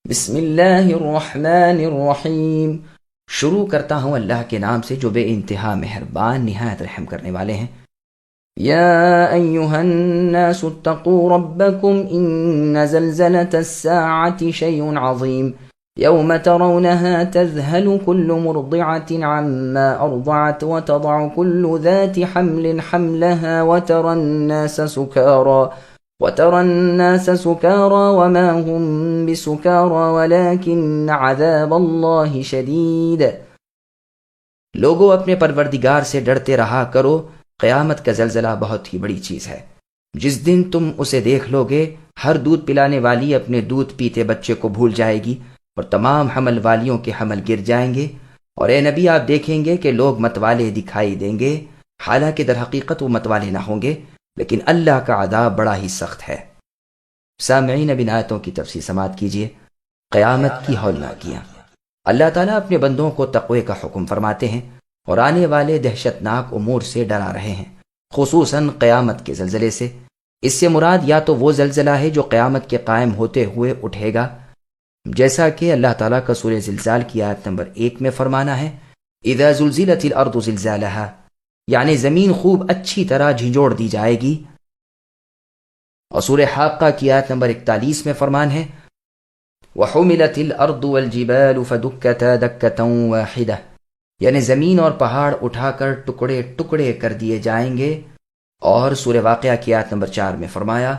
بسم اللہ الرحمن الرحیم۔ شروع کرتا ہوں اللہ کے نام سے جو بے انتہا مہربان نہایت رحم کرنے والے ہیں۔ یا ایہا الناس اتقوا ربکم ان زلزلة الساعة شیء عظیم یوم ترونها تذهل كل مرضعة عما ارضعت وتضع كل ذات حمل حملها وترى الناس سكارى وما هم بسكارى ولكن عذاب الله شدید۔ لوگو اپنے پروردگار سے ڈرتے رہا کرو، قیامت کا زلزلہ بہت ہی بڑی چیز ہے۔ جس دن تم اسے دیکھ لو گے، ہر دودھ پلانے والی اپنے دودھ پیتے بچے کو بھول جائے گی اور تمام حمل والیوں کے حمل گر جائیں گے، اور اے نبی آپ دیکھیں گے کہ لوگ متوالے دکھائی دیں گے، حالانکہ در حقیقت وہ متوالے نہ ہوں گے، لیکن اللہ کا عذاب بڑا ہی سخت ہے۔ سامعین، اب ان آیتوں کی تفسیر سماعت کیجیے۔ قیامت کی ہولناکیاں۔ اللہ تعالیٰ اپنے بندوں کو تقوی کا حکم فرماتے ہیں اور آنے والے دہشتناک امور سے ڈرا رہے ہیں، خصوصاً قیامت کے زلزلے سے۔ اس سے مراد یا تو وہ زلزلہ ہے جو قیامت کے قائم ہوتے ہوئے اٹھے گا، جیسا کہ اللہ تعالیٰ کا سورہ زلزال کی آیت نمبر 1 میں فرمانا ہے، اذا زلزلت الارض زلزالها، یعنی زمین خوب اچھی طرح جھنجھوڑ دی جائے گی۔ اور سورہ حاقہ کی آیت نمبر 41 میں فرمان ہے، وَحُمِلَتِ الْأَرْضُ وَالْجِبَالُ فَدُكَّتَا دَكَّةً وَاحِدَةً، یعنی زمین اور پہاڑ اٹھا کر ٹکڑے ٹکڑے کر دیے جائیں گے۔ اور سورہ واقعہ کی آیت نمبر 4 میں فرمایا،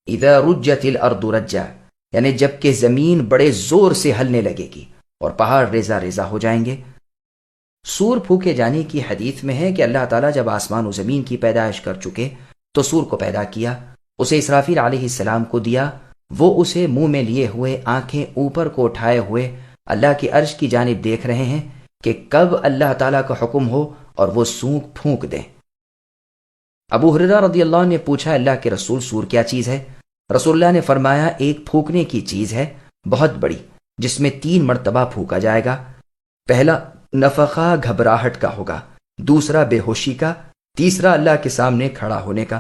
اِذَا رُجَّتِ الْأَرْضُ رَجًّا، یعنی جب کہ زمین بڑے زور سے ہلنے لگے گی اور پہاڑ ریزہ ریزہ ہو جائیں گے۔ سور پھونکے جانے کی حدیث میں ہے کہ اللہ تعالیٰ جب آسمان و زمین کی پیدائش کر چکے تو سور کو پیدا کیا، اسے اسرافیل علیہ السلام کو دیا، وہ اسے منہ میں لیے ہوئے آنکھیں اوپر کو اٹھائے ہوئے اللہ کی عرش کی جانب دیکھ رہے ہیں کہ کب اللہ تعالیٰ کا حکم ہو اور وہ سونک پھونک دیں۔ ابو ہریرہ رضی اللہ عنہ نے پوچھا، اللہ کے رسول، سور کیا چیز ہے؟ رسول اللہ نے فرمایا، ایک پھونکنے کی چیز ہے بہت بڑی، جس میں 3 مرتبہ پھونکا جائے گا۔ پہلا نفخہ گھبراہٹ کا ہوگا، دوسرا بے ہوشی کا، تیسرا اللہ کے سامنے کھڑا ہونے کا۔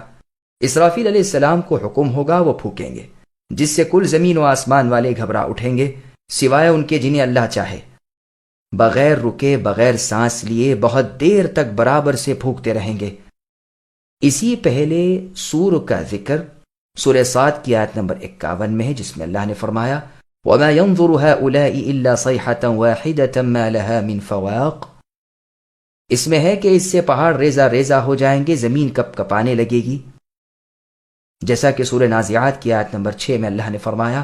اسرافیل علیہ السلام کو حکم ہوگا، وہ پھونکیں گے، جس سے کل زمین و آسمان والے گھبرا اٹھیں گے، سوائے ان کے جنہیں اللہ چاہے۔ بغیر رکے، بغیر سانس لیے بہت دیر تک برابر سے پھونکتے رہیں گے۔ اسی پہلے سور کا ذکر سورہ صاد کی آیت نمبر 51 میں ہے، جس میں اللہ نے فرمایا، وَمَا يَنظُرُ هَؤُلَاءِ إِلَّا صَيْحَةً وَاحِدَةً مَا لَهَا مِنْ فَوَاقٍ۔ اس میں ہے کہ اس سے پہاڑ ریزہ ریزہ ہو جائیں گے، زمین کپ کپانے لگے گی، جیسا کہ سورہ نازعات کی آیت نمبر 6 میں اللہ نے فرمایا،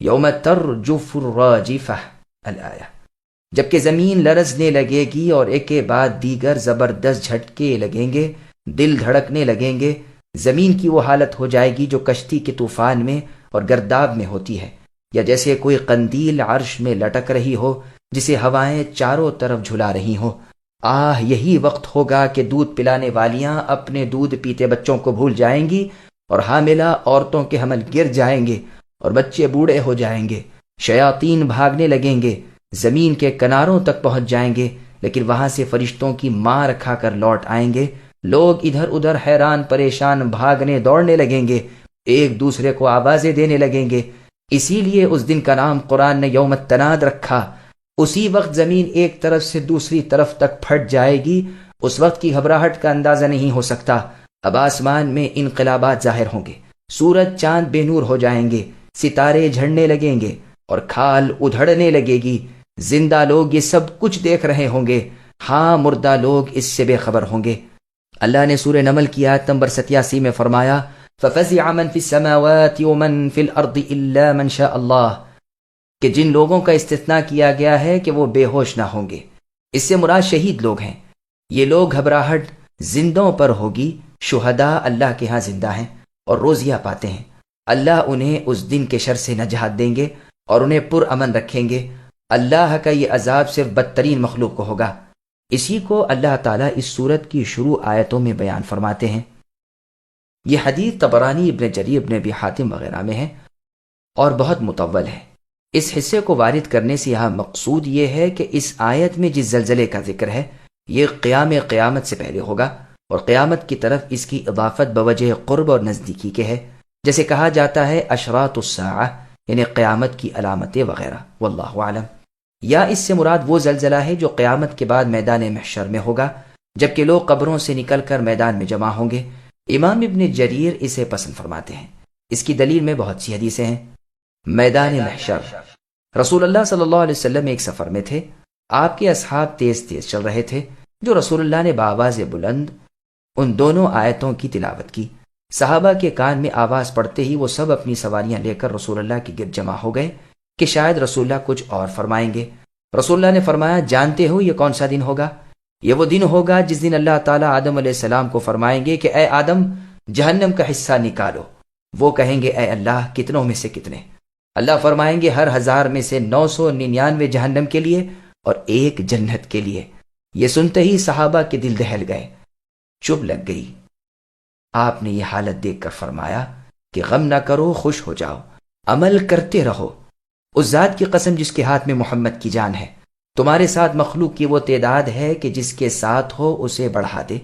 يَوْمَ تَرْجُفُ الرَّاجِفَةُ الآیہ، جبکہ زمین لرزنے لگے گی اور ایک کے بعد دیگر زبردست جھٹکے لگیں گے، دل دھڑکنے لگیں گے۔ زمین کی وہ حالت ہو جائے گی جو کشتی کے طوفان میں اور گرداب میں ہوتی ہے، یا جیسے کوئی قندیل عرش میں لٹک رہی ہو جسے ہوائیں چاروں طرف جھلا رہی ہوں۔ آہ، یہی وقت ہوگا کہ دودھ پلانے والیاں اپنے دودھ پیتے بچوں کو بھول جائیں گی، اور حاملہ عورتوں کے حمل گر جائیں گے اور بچے بوڑھے ہو جائیں گے۔ شیاطین بھاگنے لگیں گے، زمین کے کناروں تک پہنچ جائیں گے، لیکن وہاں سے فرشتوں کی مار کھا کر لوٹ آئیں گے۔ لوگ ادھر ادھر حیران پریشان بھاگنے دوڑنے لگیں گے، ایک دوسرے کو آوازیں دینے لگیں گے۔ اسی لیے اس دن کا نام قرآن نے یوم التناد رکھا۔ اسی وقت زمین ایک طرف سے دوسری طرف تک پھٹ جائے گی، اس وقت کی گھبراہٹ کا اندازہ نہیں ہو سکتا۔ اب آسمان میں انقلابات ظاہر ہوں گے، سورج چاند بے نور ہو جائیں گے، ستارے جھڑنے لگیں گے اور کھال ادھڑنے لگے گی۔ زندہ لوگ یہ سب کچھ دیکھ رہے ہوں گے، ہاں مردہ لوگ اس سے بے خبر ہوں گے۔ اللہ نے سورہ نمل کی آیت نمبر 87 میں فرمایا، فَفَزِعَ مَن فِي السَّمَاوَاتِ وَمَن فِي الْأَرْضِ إِلَّا مَن شَاءَ اللَّهُ، کہ جن لوگوں کا استثناء کیا گیا ہے کہ وہ بے ہوش نہ ہوں گے، اس سے مراد شہید لوگ ہیں۔ یہ لوگ گھبراہٹ زندوں پر ہوگی، شہداء اللہ کے ہاں زندہ ہیں اور روزیہ پاتے ہیں۔ اللہ انہیں اس دن کے شر سے نجات دیں گے اور انہیں پرامن رکھیں گے۔ اللہ کا یہ عذاب صرف بدترین مخلوق کو ہوگا۔ اسی کو اللہ تعالیٰ اس سورت کی شروع آیتوں میں بیان فرماتے ہیں۔ یہ حدیث طبرانی، ابن جریر، ابن ابی حاتم وغیرہ میں ہے اور بہت مطول ہے۔ اس حصے کو وارد کرنے سے یہاں مقصود یہ ہے کہ اس آیت میں جس زلزلے کا ذکر ہے یہ قیامت سے پہلے ہوگا، اور قیامت کی طرف اس کی اضافت بوجہ قرب اور نزدیکی کے ہے۔ جیسے کہا جاتا ہے اشراط الساعہ، یعنی قیامت کی علامتیں وغیرہ، واللہ اعلم۔ یا اس سے مراد وہ زلزلہ ہے جو قیامت کے بعد میدان محشر میں ہوگا، جبکہ لوگ قبروں سے نکل کر میدان میں جمع ہوں گے۔ امام ابن جریر اسے پسند فرماتے ہیں۔ اس کی دلیل میں بہت سی حدیثیں ہیں۔ میدان محشر، رسول اللہ صلی اللہ علیہ وسلم ایک سفر میں تھے۔ آپ کے اصحاب تیز تیز چل رہے تھے، جو رسول اللہ نے بآواز بلند ان دونوں آیتوں کی تلاوت کی۔ صحابہ کے کان میں آواز پڑتے ہی وہ سب اپنی سواریاں لے کر رسول اللہ کے گرد جمع ہو گئے کہ شاید رسول اللہ کچھ اور فرمائیں گے۔ رسول اللہ نے فرمایا، جانتے ہو یہ کون سا دن ہوگا؟ یہ وہ دن ہوگا جس دن اللہ تعالیٰ آدم علیہ السلام کو فرمائیں گے کہ اے آدم، جہنم کا حصہ نکالو۔ وہ کہیں گے، اے اللہ، کتنوں میں سے کتنے؟ اللہ فرمائیں گے، ہر 1000 میں سے 999 جہنم کے لیے اور 1 جنت کے لیے۔ یہ سنتے ہی صحابہ کے دل دہل گئے، چپ لگ گئی۔ آپ نے یہ حالت دیکھ کر فرمایا کہ غم نہ کرو، خوش ہو جاؤ، عمل کرتے رہو۔ اس ذات کی قسم جس کے ہاتھ میں محمد کی جان ہے، تمہارے ساتھ مخلوق کی وہ تعداد ہے کہ جس کے ساتھ ہو اسے بڑھا دے،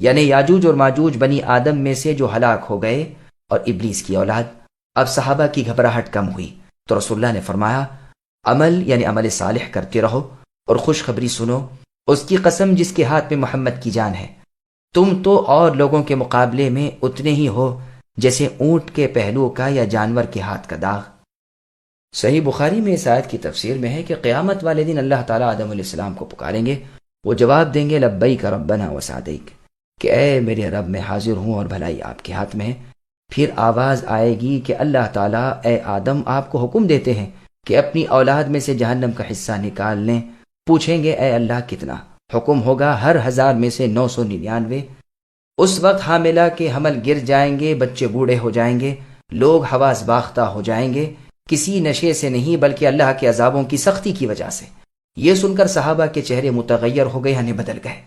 یعنی یاجوج اور ماجوج بنی آدم میں سے جو ہلاک ہو گئے اور ابلیس کی اولاد۔ اب صحابہ کی گھبراہٹ کم ہوئی تو رسول اللہ نے فرمایا، عمل یعنی عمل صالح کرتے رہو اور خوشخبری سنو، اس کی قسم جس کے ہاتھ میں محمد کی جان ہے، تم تو اور لوگوں کے مقابلے میں اتنے ہی ہو جیسے اونٹ کے پہلو کا یا جانور کے ہاتھ کا داغ۔ صحیح بخاری میں اس آیت کی تفسیر میں ہے کہ قیامت والے دن اللہ تعالیٰ آدم علیہ السلام کو پکاریں گے، وہ جواب دیں گے، لبیک ربنا وسعدیک، کہ اے میرے رب، میں حاضر ہوں اور بھلائی آپ کے ہاتھ میں ہے۔ پھر آواز آئے گی کہ اللہ تعالیٰ، اے آدم، آپ کو حکم دیتے ہیں کہ اپنی اولاد میں سے جہنم کا حصہ نکال لیں۔ پوچھیں گے، اے اللہ، کتنا؟ حکم ہوگا، ہر 1000 میں سے 999۔ اس وقت حاملہ کے حمل گر جائیں گے، بچے بوڑھے ہو جائیں گے، لوگ حواس باختہ ہو جائیں گے، کسی نشے سے نہیں بلکہ اللہ کے عذابوں کی سختی کی وجہ سے۔ یہ سن کر صحابہ کے چہرے متغیر ہو گئے، یعنی بدل گئے،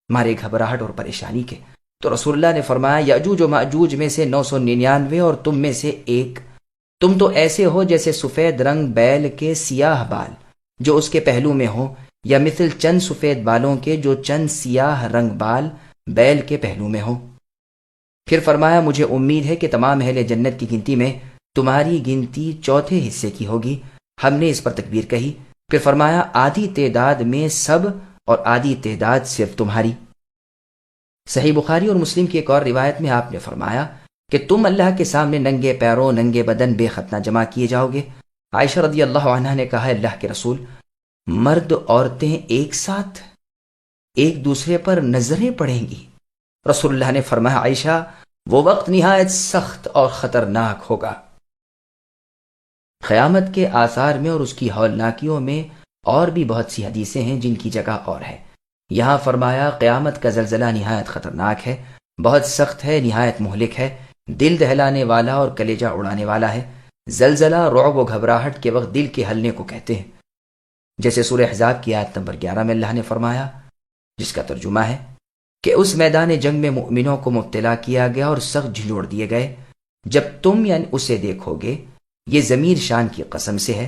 مارے گھبراہٹ اور پریشانی کے۔ تو رسول اللہ نے فرمایا، یاجوج و ماجوج میں سے 999 اور تم میں سے 1۔ تم تو ایسے ہو جیسے سفید رنگ بیل کے سیاہ بال جو اس کے پہلو میں ہو، یا مثل چند سفید بالوں کے جو چند سیاہ رنگ بال بیل کے پہلو میں ہو۔ پھر فرمایا، مجھے امید ہے کہ تمام اہل جنت کی گنتی میں تمہاری گنتی 4تھے حصے کی ہوگی۔ ہم نے اس پر تکبیر کہی۔ پھر فرمایا، آدھی تعداد میں سب اور آدھی تعداد صرف تمہاری۔ صحیح بخاری اور مسلم کی ایک اور روایت میں آپ نے فرمایا کہ تم اللہ کے سامنے ننگے پیروں، ننگے بدن، بے ختنہ جمع کیے جاؤ گے۔ عائشہ رضی اللہ عنہا نے کہا، اللہ کے رسول، مرد عورتیں ایک ساتھ ایک دوسرے پر نظریں پڑیں گی؟ رسول اللہ نے فرمایا، عائشہ، وہ وقت نہایت سخت اور خطرناک ہوگا۔ قیامت کے آثار میں اور اس کی ہولناکیوں میں اور بھی بہت سی حدیثیں ہیں جن کی جگہ اور ہے۔ یہاں فرمایا، قیامت کا زلزلہ نہایت خطرناک ہے، بہت سخت ہے، نہایت مہلک ہے، دل دہلانے والا اور کلیجہ اڑانے والا ہے۔ زلزلہ رعب و گھبراہٹ کے وقت دل کے ہلنے کو کہتے ہیں، جیسے سورہ احزاب کی آیت نمبر 11 میں اللہ نے فرمایا، جس کا ترجمہ ہے کہ اس میدان جنگ میں مؤمنوں کو مبتلا کیا گیا اور سخت جھنجھوڑ دیے گئے۔ جب تم یعنی اسے دیکھو گے، یہ ضمیر شان کی قسم سے ہے،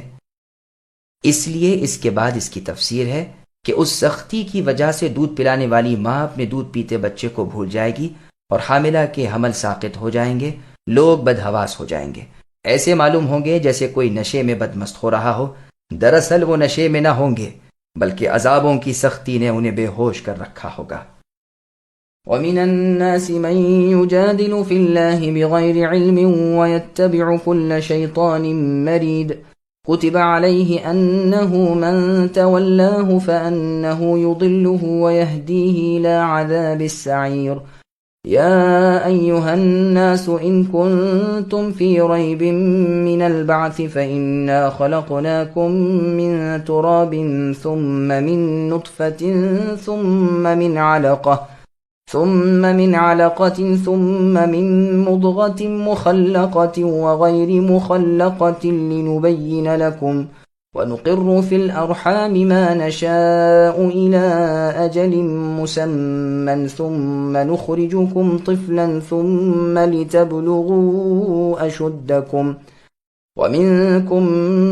اس لیے اس کے بعد اس کی تفسیر ہے کہ اس سختی کی وجہ سے دودھ پلانے والی ماں اپنے دودھ پیتے بچے کو بھول جائے گی اور حاملہ کے حمل ساقط ہو جائیں گے، لوگ بدحواس ہو جائیں گے، ایسے معلوم ہوں گے جیسے کوئی نشے میں بدمست ہو رہا ہو، دراصل وہ نشے میں نہ ہوں گے بلکہ عذابوں کی سختی نے انہیں بے ہوش کر رکھا ہوگا۔ وَمِنَ النَّاسِ مَن يُجَادِلُ فِي اللَّهِ بِغَيْرِ عِلْمٍ وَيَتَّبِعُ كُلَّ شَيْطَانٍ مَرِيدٍ كُتِبَ عَلَيْهِ أَنَّهُ مَن تَوَلَّاهُ فَأَنَّهُ يُضِلُّهُ وَيَهْدِيهِ إِلَى عَذَابِ السَّعِيرِ يَا أَيُّهَا النَّاسُ إِن كُنتُمْ فِي رَيْبٍ مِّنَ الْبَعْثِ فَإِنَّا خَلَقْنَاكُم مِّن تُرَابٍ ثُمَّ مِن نُّطْفَةٍ ثم من علقة ثم من مضغة مخلقة وغير مخلقة لنبين لكم ونقر في الأرحام ما نشاء إلى أجل مسمى ثم نخرجكم طفلا ثم لتبلغوا أشدكم ومنكم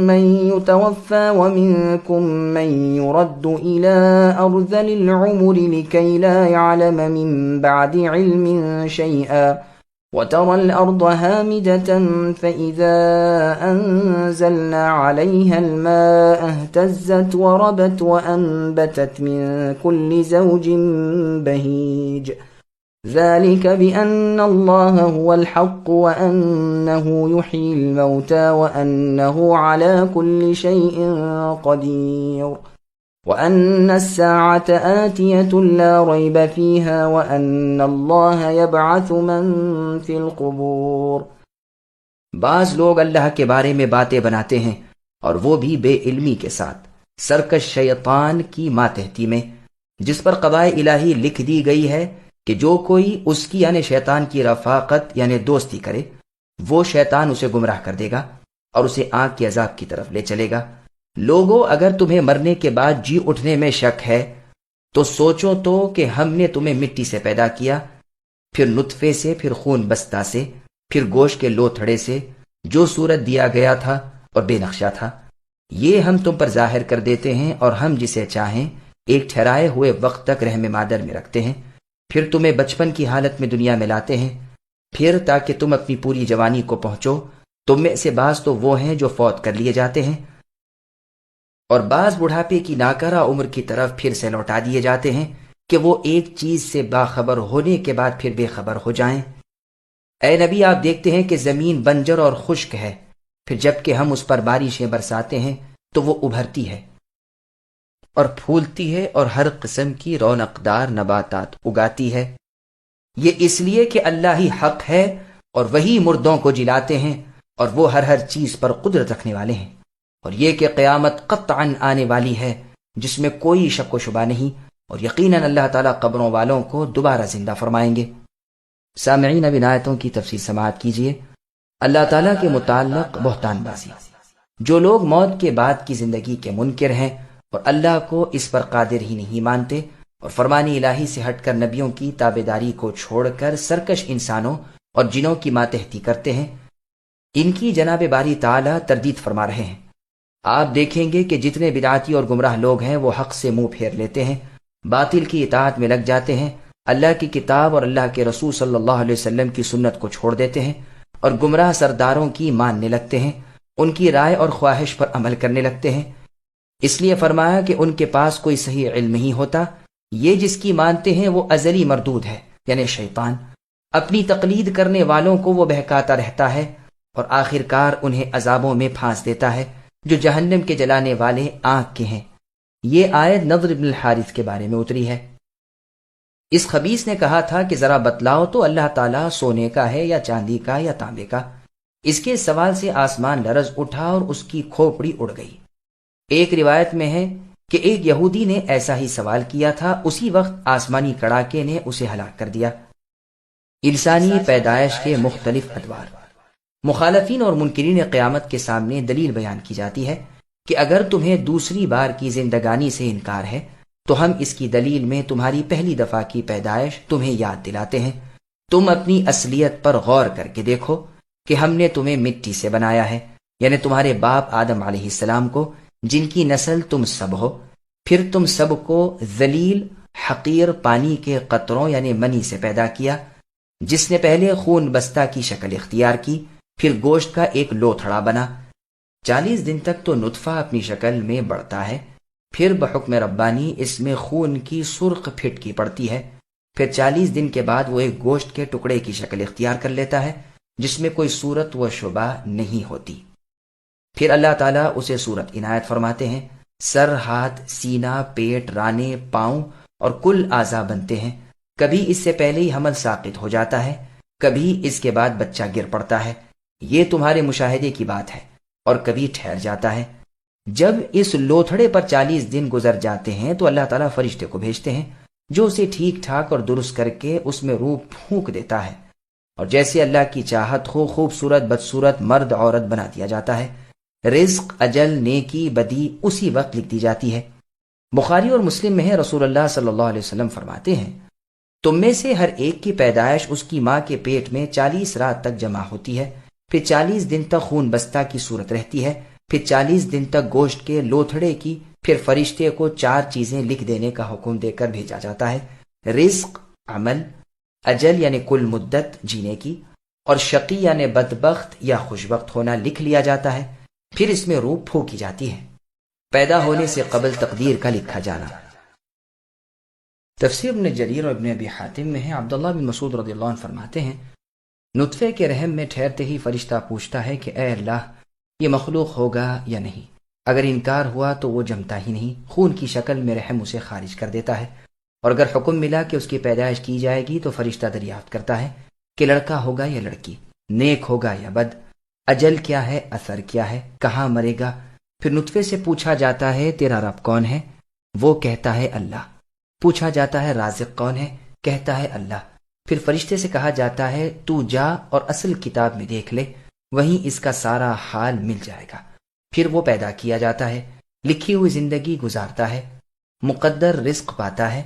من يتوفى ومنكم من يرد إلى أرذل العمر لكي لا يعلم من بعد علم شيئا وترى الأرض هامدة فإذا أنزلنا عليها الماء اهتزت وربت وأنبتت من كل زوج بهيج ذلك بأن الله هو الحق وأنه يحيي الموتى وأنه على كل شيء قدير وأن الساعة آتية لا ريب فيها وأن الله يبعث من في القبور۔ بعض لوگ اللہ کے بارے میں باتیں بناتے ہیں اور وہ بھی بے علمی کے ساتھ، سرکش شیطان کی ماتحتی میں، جس پر قضائے الہی لکھ دی گئی ہے کہ جو کوئی اس کی یعنی شیطان کی رفاقت یعنی دوستی کرے، وہ شیطان اسے گمراہ کر دے گا اور اسے آگ کے عذاب کی طرف لے چلے گا۔ لوگو، اگر تمہیں مرنے کے بعد جی اٹھنے میں شک ہے تو سوچو تو کہ ہم نے تمہیں مٹی سے پیدا کیا، پھر نطفے سے، پھر خون بستہ سے، پھر گوشت کے لوتھڑے سے، جو صورت دیا گیا تھا اور بے نقشہ تھا، یہ ہم تم پر ظاہر کر دیتے ہیں، اور ہم جسے چاہیں ایک ٹھہرائے ہوئے وقت تک رحم مادر میں رکھتے ہیں، پھر تمہیں بچپن کی حالت میں دنیا میں لاتے ہیں، پھر تاکہ تم اپنی پوری جوانی کو پہنچو۔ تم میں سے بعض تو وہ ہیں جو فوت کر لیے جاتے ہیں، اور بعض بڑھاپے کی ناکارہ عمر کی طرف پھر سے لوٹا دیے جاتے ہیں کہ وہ ایک چیز سے باخبر ہونے کے بعد پھر بے خبر ہو جائیں۔ اے نبی، آپ دیکھتے ہیں کہ زمین بنجر اور خشک ہے، پھر جب کہ ہم اس پر بارشیں برساتے ہیں تو وہ ابھرتی ہے اور پھولتی ہے اور ہر قسم کی رونقدار نباتات اگاتی ہے۔ یہ اس لیے کہ اللہ ہی حق ہے اور وہی مردوں کو جلاتے ہیں، اور وہ ہر چیز پر قدرت رکھنے والے ہیں، اور یہ کہ قیامت قطعاً آنے والی ہے جس میں کوئی شک و شبہ نہیں، اور یقیناً اللہ تعالیٰ قبروں والوں کو دوبارہ زندہ فرمائیں گے۔ سامعین، اب ان آیتوں کی تفسیر سماعت کیجیے۔ اللہ تعالیٰ کے متعلق بہتان بازی، جو لوگ موت کے بعد کی زندگی کے منکر ہیں اور اللہ کو اس پر قادر ہی نہیں مانتے، اور فرمان الہی سے ہٹ کر نبیوں کی تابعداری کو چھوڑ کر سرکش انسانوں اور جنوں کی ماتحتی کرتے ہیں، ان کی جناب باری تعالیٰ تردید فرما رہے ہیں۔ آپ دیکھیں گے کہ جتنے بدعاتی اور گمراہ لوگ ہیں وہ حق سے منہ پھیر لیتے ہیں، باطل کی اطاعت میں لگ جاتے ہیں، اللہ کی کتاب اور اللہ کے رسول صلی اللہ علیہ وسلم کی سنت کو چھوڑ دیتے ہیں، اور گمراہ سرداروں کی ماننے لگتے ہیں، ان کی رائے اور خواہش پر عمل کرنے لگتے ہیں۔ اس لیے فرمایا کہ ان کے پاس کوئی صحیح علم نہیں ہوتا، یہ جس کی مانتے ہیں وہ ازلی مردود ہے، یعنی شیطان۔ اپنی تقلید کرنے والوں کو وہ بہکاتا رہتا ہے اور آخرکار انہیں عذابوں میں پھانس دیتا ہے جو جہنم کے جلانے والے آگ کے ہیں۔ یہ آیت نضر بن الحارث کے بارے میں اتری ہے۔ اس خبیث نے کہا تھا کہ ذرا بتلاؤ تو اللہ تعالیٰ سونے کا ہے یا چاندی کا یا تانبے کا؟ اس کے سوال سے آسمان لرز اٹھا اور اس کی کھوپڑی اڑ گئی۔ ایک روایت میں ہے کہ ایک یہودی نے ایسا ہی سوال کیا تھا، اسی وقت آسمانی کڑاکے نے اسے ہلاک کر دیا۔ انسانی پیدائش کے مختلف ادوار۔ مخالفین اور منکرین قیامت کے سامنے دلیل بیان کی جاتی ہے کہ اگر تمہیں دوسری بار کی زندگانی سے انکار ہے تو ہم اس کی دلیل میں تمہاری پہلی دفعہ کی پیدائش تمہیں یاد دلاتے ہیں۔ تم اپنی اصلیت پر غور کر کے دیکھو کہ ہم نے تمہیں مٹی سے بنایا ہے، یعنی تمہارے باپ آدم علیہ السلام کو، جن کی نسل تم سب ہو، پھر تم سب کو ذلیل حقیر پانی کے قطروں یعنی منی سے پیدا کیا، جس نے پہلے خون بستہ کی شکل اختیار کی، پھر گوشت کا ایک لوتھڑا بنا۔ 40 دن تک تو نطفہ اپنی شکل میں بڑھتا ہے، پھر بحکم ربانی اس میں خون کی سرخ پھٹکی پڑتی ہے، پھر 40 دن کے بعد وہ ایک گوشت کے ٹکڑے کی شکل اختیار کر لیتا ہے جس میں کوئی صورت و شبہ نہیں ہوتی۔ پھر اللہ تعالیٰ اسے صورت عنایت فرماتے ہیں، سر، ہاتھ، سینہ، پیٹ، رانے، پاؤں اور کل اعضاء بنتے ہیں۔ کبھی اس سے پہلے ہی حمل ساقط ہو جاتا ہے، کبھی اس کے بعد بچہ گر پڑتا ہے، یہ تمہارے مشاہدے کی بات ہے، اور کبھی ٹھہر جاتا ہے۔ جب اس لوتھڑے پر 40 دن گزر جاتے ہیں تو اللہ تعالیٰ فرشتے کو بھیجتے ہیں جو اسے ٹھیک ٹھاک اور درست کر کے اس میں روح پھونک دیتا ہے، اور جیسے اللہ کی چاہت ہو خوبصورت بدصورت مرد عورت بنا دیا جاتا ہے۔ رزق، اجل، نیکی، بدی اسی وقت لکھ دی جاتی ہے۔ بخاری اور مسلم میں ہے، رسول اللہ صلی اللہ علیہ وسلم فرماتے ہیں، تم میں سے ہر ایک کی پیدائش اس کی ماں کے پیٹ میں 40 رات تک جمع ہوتی ہے، پھر 40 دن تک خون بستہ کی صورت رہتی ہے، پھر 40 دن تک گوشت کے لوتھڑے کی، پھر فرشتے کو 4 چیزیں لکھ دینے کا حکم دے کر بھیجا جاتا ہے، رزق، عمل، اجل یعنی کل مدت جینے کی، اور شقی یعنی بدبخت یا خوشبخت ہونا لکھ لیا جاتا ہے، پھر اس میں روح پھونکی جاتی ہے۔ پیدا ہونے سے قبل تقدیر کا لکھا جانا۔ تفسیر ابن جریر اور ابن ابی حاتم میں ہے، عبداللہ بن مسعود رضی اللہ عنہ فرماتے ہیں، نطفے کے رحم میں ٹھہرتے ہی فرشتہ پوچھتا ہے کہ اے اللہ، یہ مخلوق ہوگا یا نہیں؟ اگر انکار ہوا تو وہ جمتا ہی نہیں، خون کی شکل میں رحم اسے خارج کر دیتا ہے، اور اگر حکم ملا کہ اس کی پیدائش کی جائے گی تو فرشتہ دریافت کرتا ہے کہ لڑکا ہوگا یا لڑکی، نیک ہوگا یا بد، اجل کیا ہے، اثر کیا ہے، کہاں مرے گا۔ پھر نطفے سے پوچھا جاتا ہے تیرا رب کون ہے؟ وہ کہتا ہے اللہ۔ پوچھا جاتا ہے رازق کون ہے؟ کہتا ہے اللہ۔ پھر فرشتے سے کہا جاتا ہے تو جا اور اصل کتاب میں دیکھ لے، وہیں اس کا سارا حال مل جائے گا۔ پھر وہ پیدا کیا جاتا ہے، لکھی ہوئی زندگی گزارتا ہے، مقدر رزق پاتا ہے،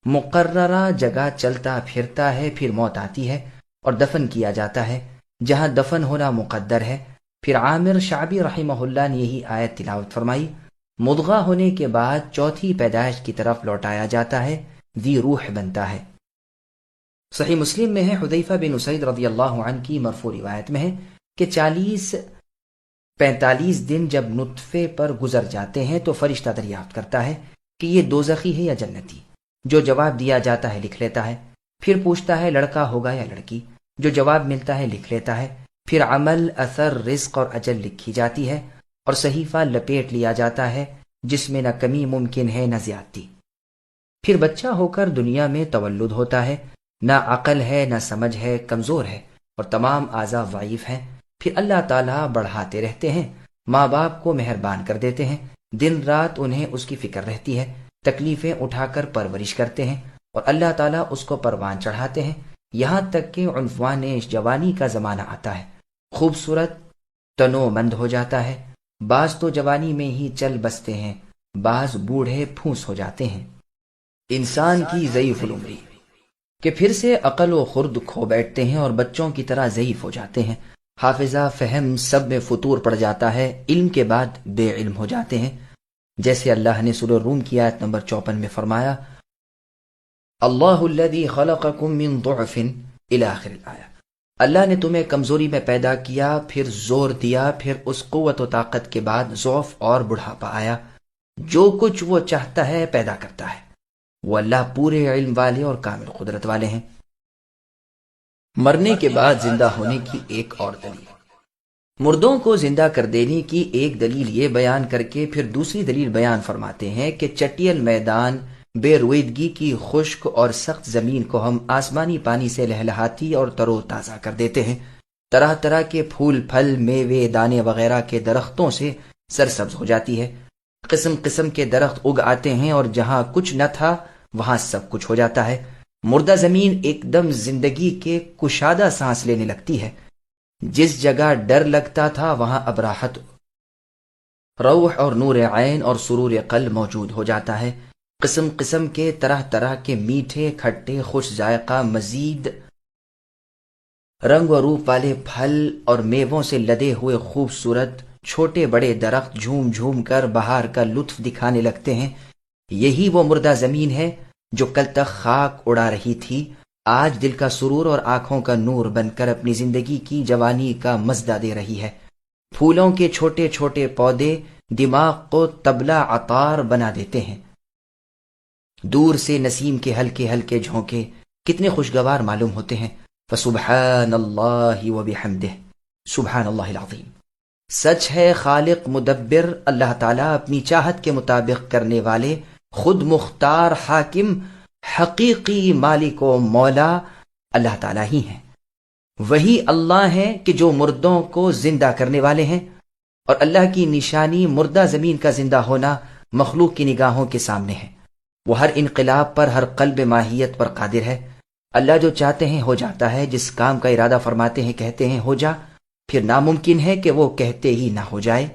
مقررہ جگہ چلتا پھرتا ہے، پھر موت آتی ہے اور دفن کیا جاتا ہے جہاں دفن ہونا مقدر ہے۔ پھر عامر شعبی رحمہ اللہ نے یہی آیت تلاوت فرمائی، مضغہ ہونے کے بعد چوتھی پیدائش کی طرف لوٹایا جاتا ہے، ذی روح بنتا ہے۔ صحیح مسلم میں ہے، حذیفہ بن اسید رضی اللہ عنہ کی مرفوع روایت میں ہے کہ 45 دن جب نطفے پر گزر جاتے ہیں تو فرشتہ دریافت کرتا ہے کہ یہ دوزخی ہے یا جنتی، جو جواب دیا جاتا ہے لکھ لیتا ہے۔ پھر پوچھتا ہے لڑکا ہوگا یا لڑکی، جو جواب ملتا ہے لکھ لیتا ہے۔ پھر عمل، اثر، رزق اور اجل لکھی جاتی ہے اور صحیفہ لپیٹ لیا جاتا ہے جس میں نہ کمی ممکن ہے نہ زیادتی۔ پھر بچہ ہو کر دنیا میں تولد ہوتا ہے، نہ عقل ہے نہ سمجھ ہے، کمزور ہے اور تمام اعضاء ضعیف ہیں۔ پھر اللہ تعالیٰ بڑھاتے رہتے ہیں، ماں باپ کو مہربان کر دیتے ہیں، دن رات انہیں اس کی فکر رہتی ہے، تکلیفیں اٹھا کر پرورش کرتے ہیں اور اللہ تعالیٰ اس کو پروان چڑھاتے ہیں، یہاں تک کہ عنفوان جوانی کا زمانہ آتا ہے، خوبصورت تنو مند ہو جاتا ہے۔ بعض تو جوانی میں ہی چل بستے ہیں، بعض بوڑھے پھوس ہو جاتے ہیں۔ انسان کی ضعیف العمری کہ پھر سے عقل و خرد کھو بیٹھتے ہیں اور بچوں کی طرح ضعیف ہو جاتے ہیں، حافظہ فہم سب میں فطور پڑ جاتا ہے، علم کے بعد بے علم ہو جاتے ہیں، جیسے اللہ نے سورہ روم کی آیت نمبر 54 میں فرمایا، اللہ الذی خلقکم من ضعف الی آخر الآیہ، اللہ نے تمہیں کمزوری میں پیدا کیا، پھر زور دیا، پھر اس قوت و طاقت کے بعد ضعف اور بڑھاپا آیا۔ جو کچھ وہ چاہتا ہے پیدا کرتا ہے، وہ اللہ پورے علم والے اور کامل قدرت والے ہیں۔ مرنے کے بعد زندہ ہونے کی ایک اور دلیل، مردوں کو زندہ کر دینے کی ایک دلیل یہ بیان کر کے پھر دوسری دلیل بیان فرماتے ہیں کہ چٹیل میدان، بے رویدگی کی خشک اور سخت زمین کو ہم آسمانی پانی سے لہلہاتی اور تر و تازہ کر دیتے ہیں، طرح طرح کے پھول پھل، میوے، دانے وغیرہ کے درختوں سے سرسبز ہو جاتی ہے، قسم قسم کے درخت اگ آتے ہیں اور جہاں کچھ نہ تھا وہاں سب کچھ ہو جاتا ہے۔ مردہ زمین ایک دم زندگی کے کشادہ سانس لینے لگتی ہے، جس جگہ ڈر لگتا تھا وہاں اب راحت، روح اور نور عین اور سرور قلب موجود ہو جاتا ہے۔ قسم قسم کے طرح طرح کے میٹھے، کھٹے، خوش ذائقہ، مزید رنگ و روپ والے پھل اور میووں سے لدے ہوئے خوبصورت چھوٹے بڑے درخت جھوم جھوم کر بہار کا لطف دکھانے لگتے ہیں۔ یہی وہ مردہ زمین ہے جو کل تک خاک اڑا رہی تھی، آج دل کا سرور اور آنکھوں کا نور بن کر اپنی زندگی کی جوانی کا مزدہ دے رہی ہے۔ پھولوں کے چھوٹے چھوٹے پودے دماغ کو طبلہ عطار بنا دیتے ہیں، دور سے نسیم کے ہلکے ہلکے جھونکے کتنے خوشگوار معلوم ہوتے ہیں۔ فسبحان اللہ وبحمدہ، سبحان اللہ العظیم۔ سچ ہے خالق مدبر اللہ تعالیٰ اپنی چاہت کے مطابق کرنے والے، خود مختار، حاکم، حقیقی مالک و مولا اللہ تعالیٰ ہی ہیں۔ وہی اللہ ہیں کہ جو مردوں کو زندہ کرنے والے ہیں، اور اللہ کی نشانی مردہ زمین کا زندہ ہونا مخلوق کی نگاہوں کے سامنے ہے۔ وہ ہر انقلاب پر، ہر قلب ماہیت پر قادر ہے۔ اللہ جو چاہتے ہیں ہو جاتا ہے، جس کام کا ارادہ فرماتے ہیں کہتے ہیں ہو جا، پھر ناممکن ہے کہ وہ کہتے ہی نہ ہو جائے۔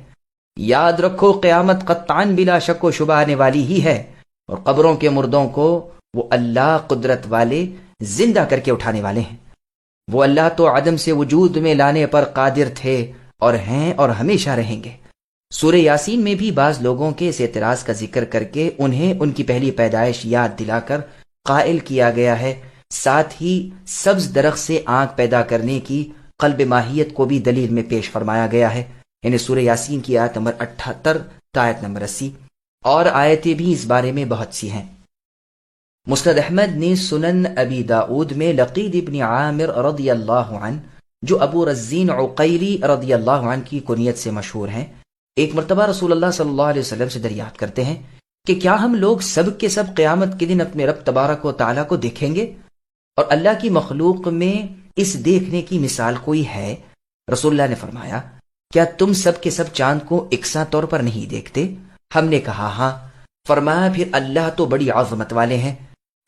یاد رکھو قیامت قطعاً بلا شک و شبہ آنے والی ہی ہے، اور قبروں کے مردوں کو وہ اللہ قدرت والے زندہ کر کے اٹھانے والے ہیں۔ وہ اللہ تو عدم سے وجود میں لانے پر قادر تھے اور ہیں اور ہمیشہ رہیں گے۔ سورہ یاسین میں بھی بعض لوگوں کے اس اعتراض کا ذکر کر کے انہیں ان کی پہلی پیدائش یاد دلا کر قائل کیا گیا ہے، ساتھ ہی سبز درخت سے آنکھ پیدا کرنے کی قلب ماہیت کو بھی دلیل میں پیش فرمایا گیا ہے، یعنی سورہ یاسین کی آیت نمبر 78 تا آیت نمبر 80، اور آیتیں بھی اس بارے میں بہت سی ہیں۔ مسند احمد نے سنن ابی داؤد میں لقید ابن عامر رضی اللہ عنہ، جو ابو رزین عقیلی رضی اللہ عنہ کی کنیت سے مشہور ہیں، ایک مرتبہ رسول اللہ صلی اللہ علیہ وسلم سے دریافت کرتے ہیں کہ کیا ہم لوگ سب کے سب قیامت کے دن اپنے رب تبارک و تعالیٰ کو دیکھیں گے؟ اور اللہ کی مخلوق میں اس دیکھنے کی مثال کوئی ہے؟ رسول اللہ نے فرمایا، کیا تم سب کے سب چاند کو یکساں طور پر نہیں دیکھتے؟ ہم نے کہا ہاں۔ فرمایا، پھر اللہ تو بڑی عظمت والے ہیں۔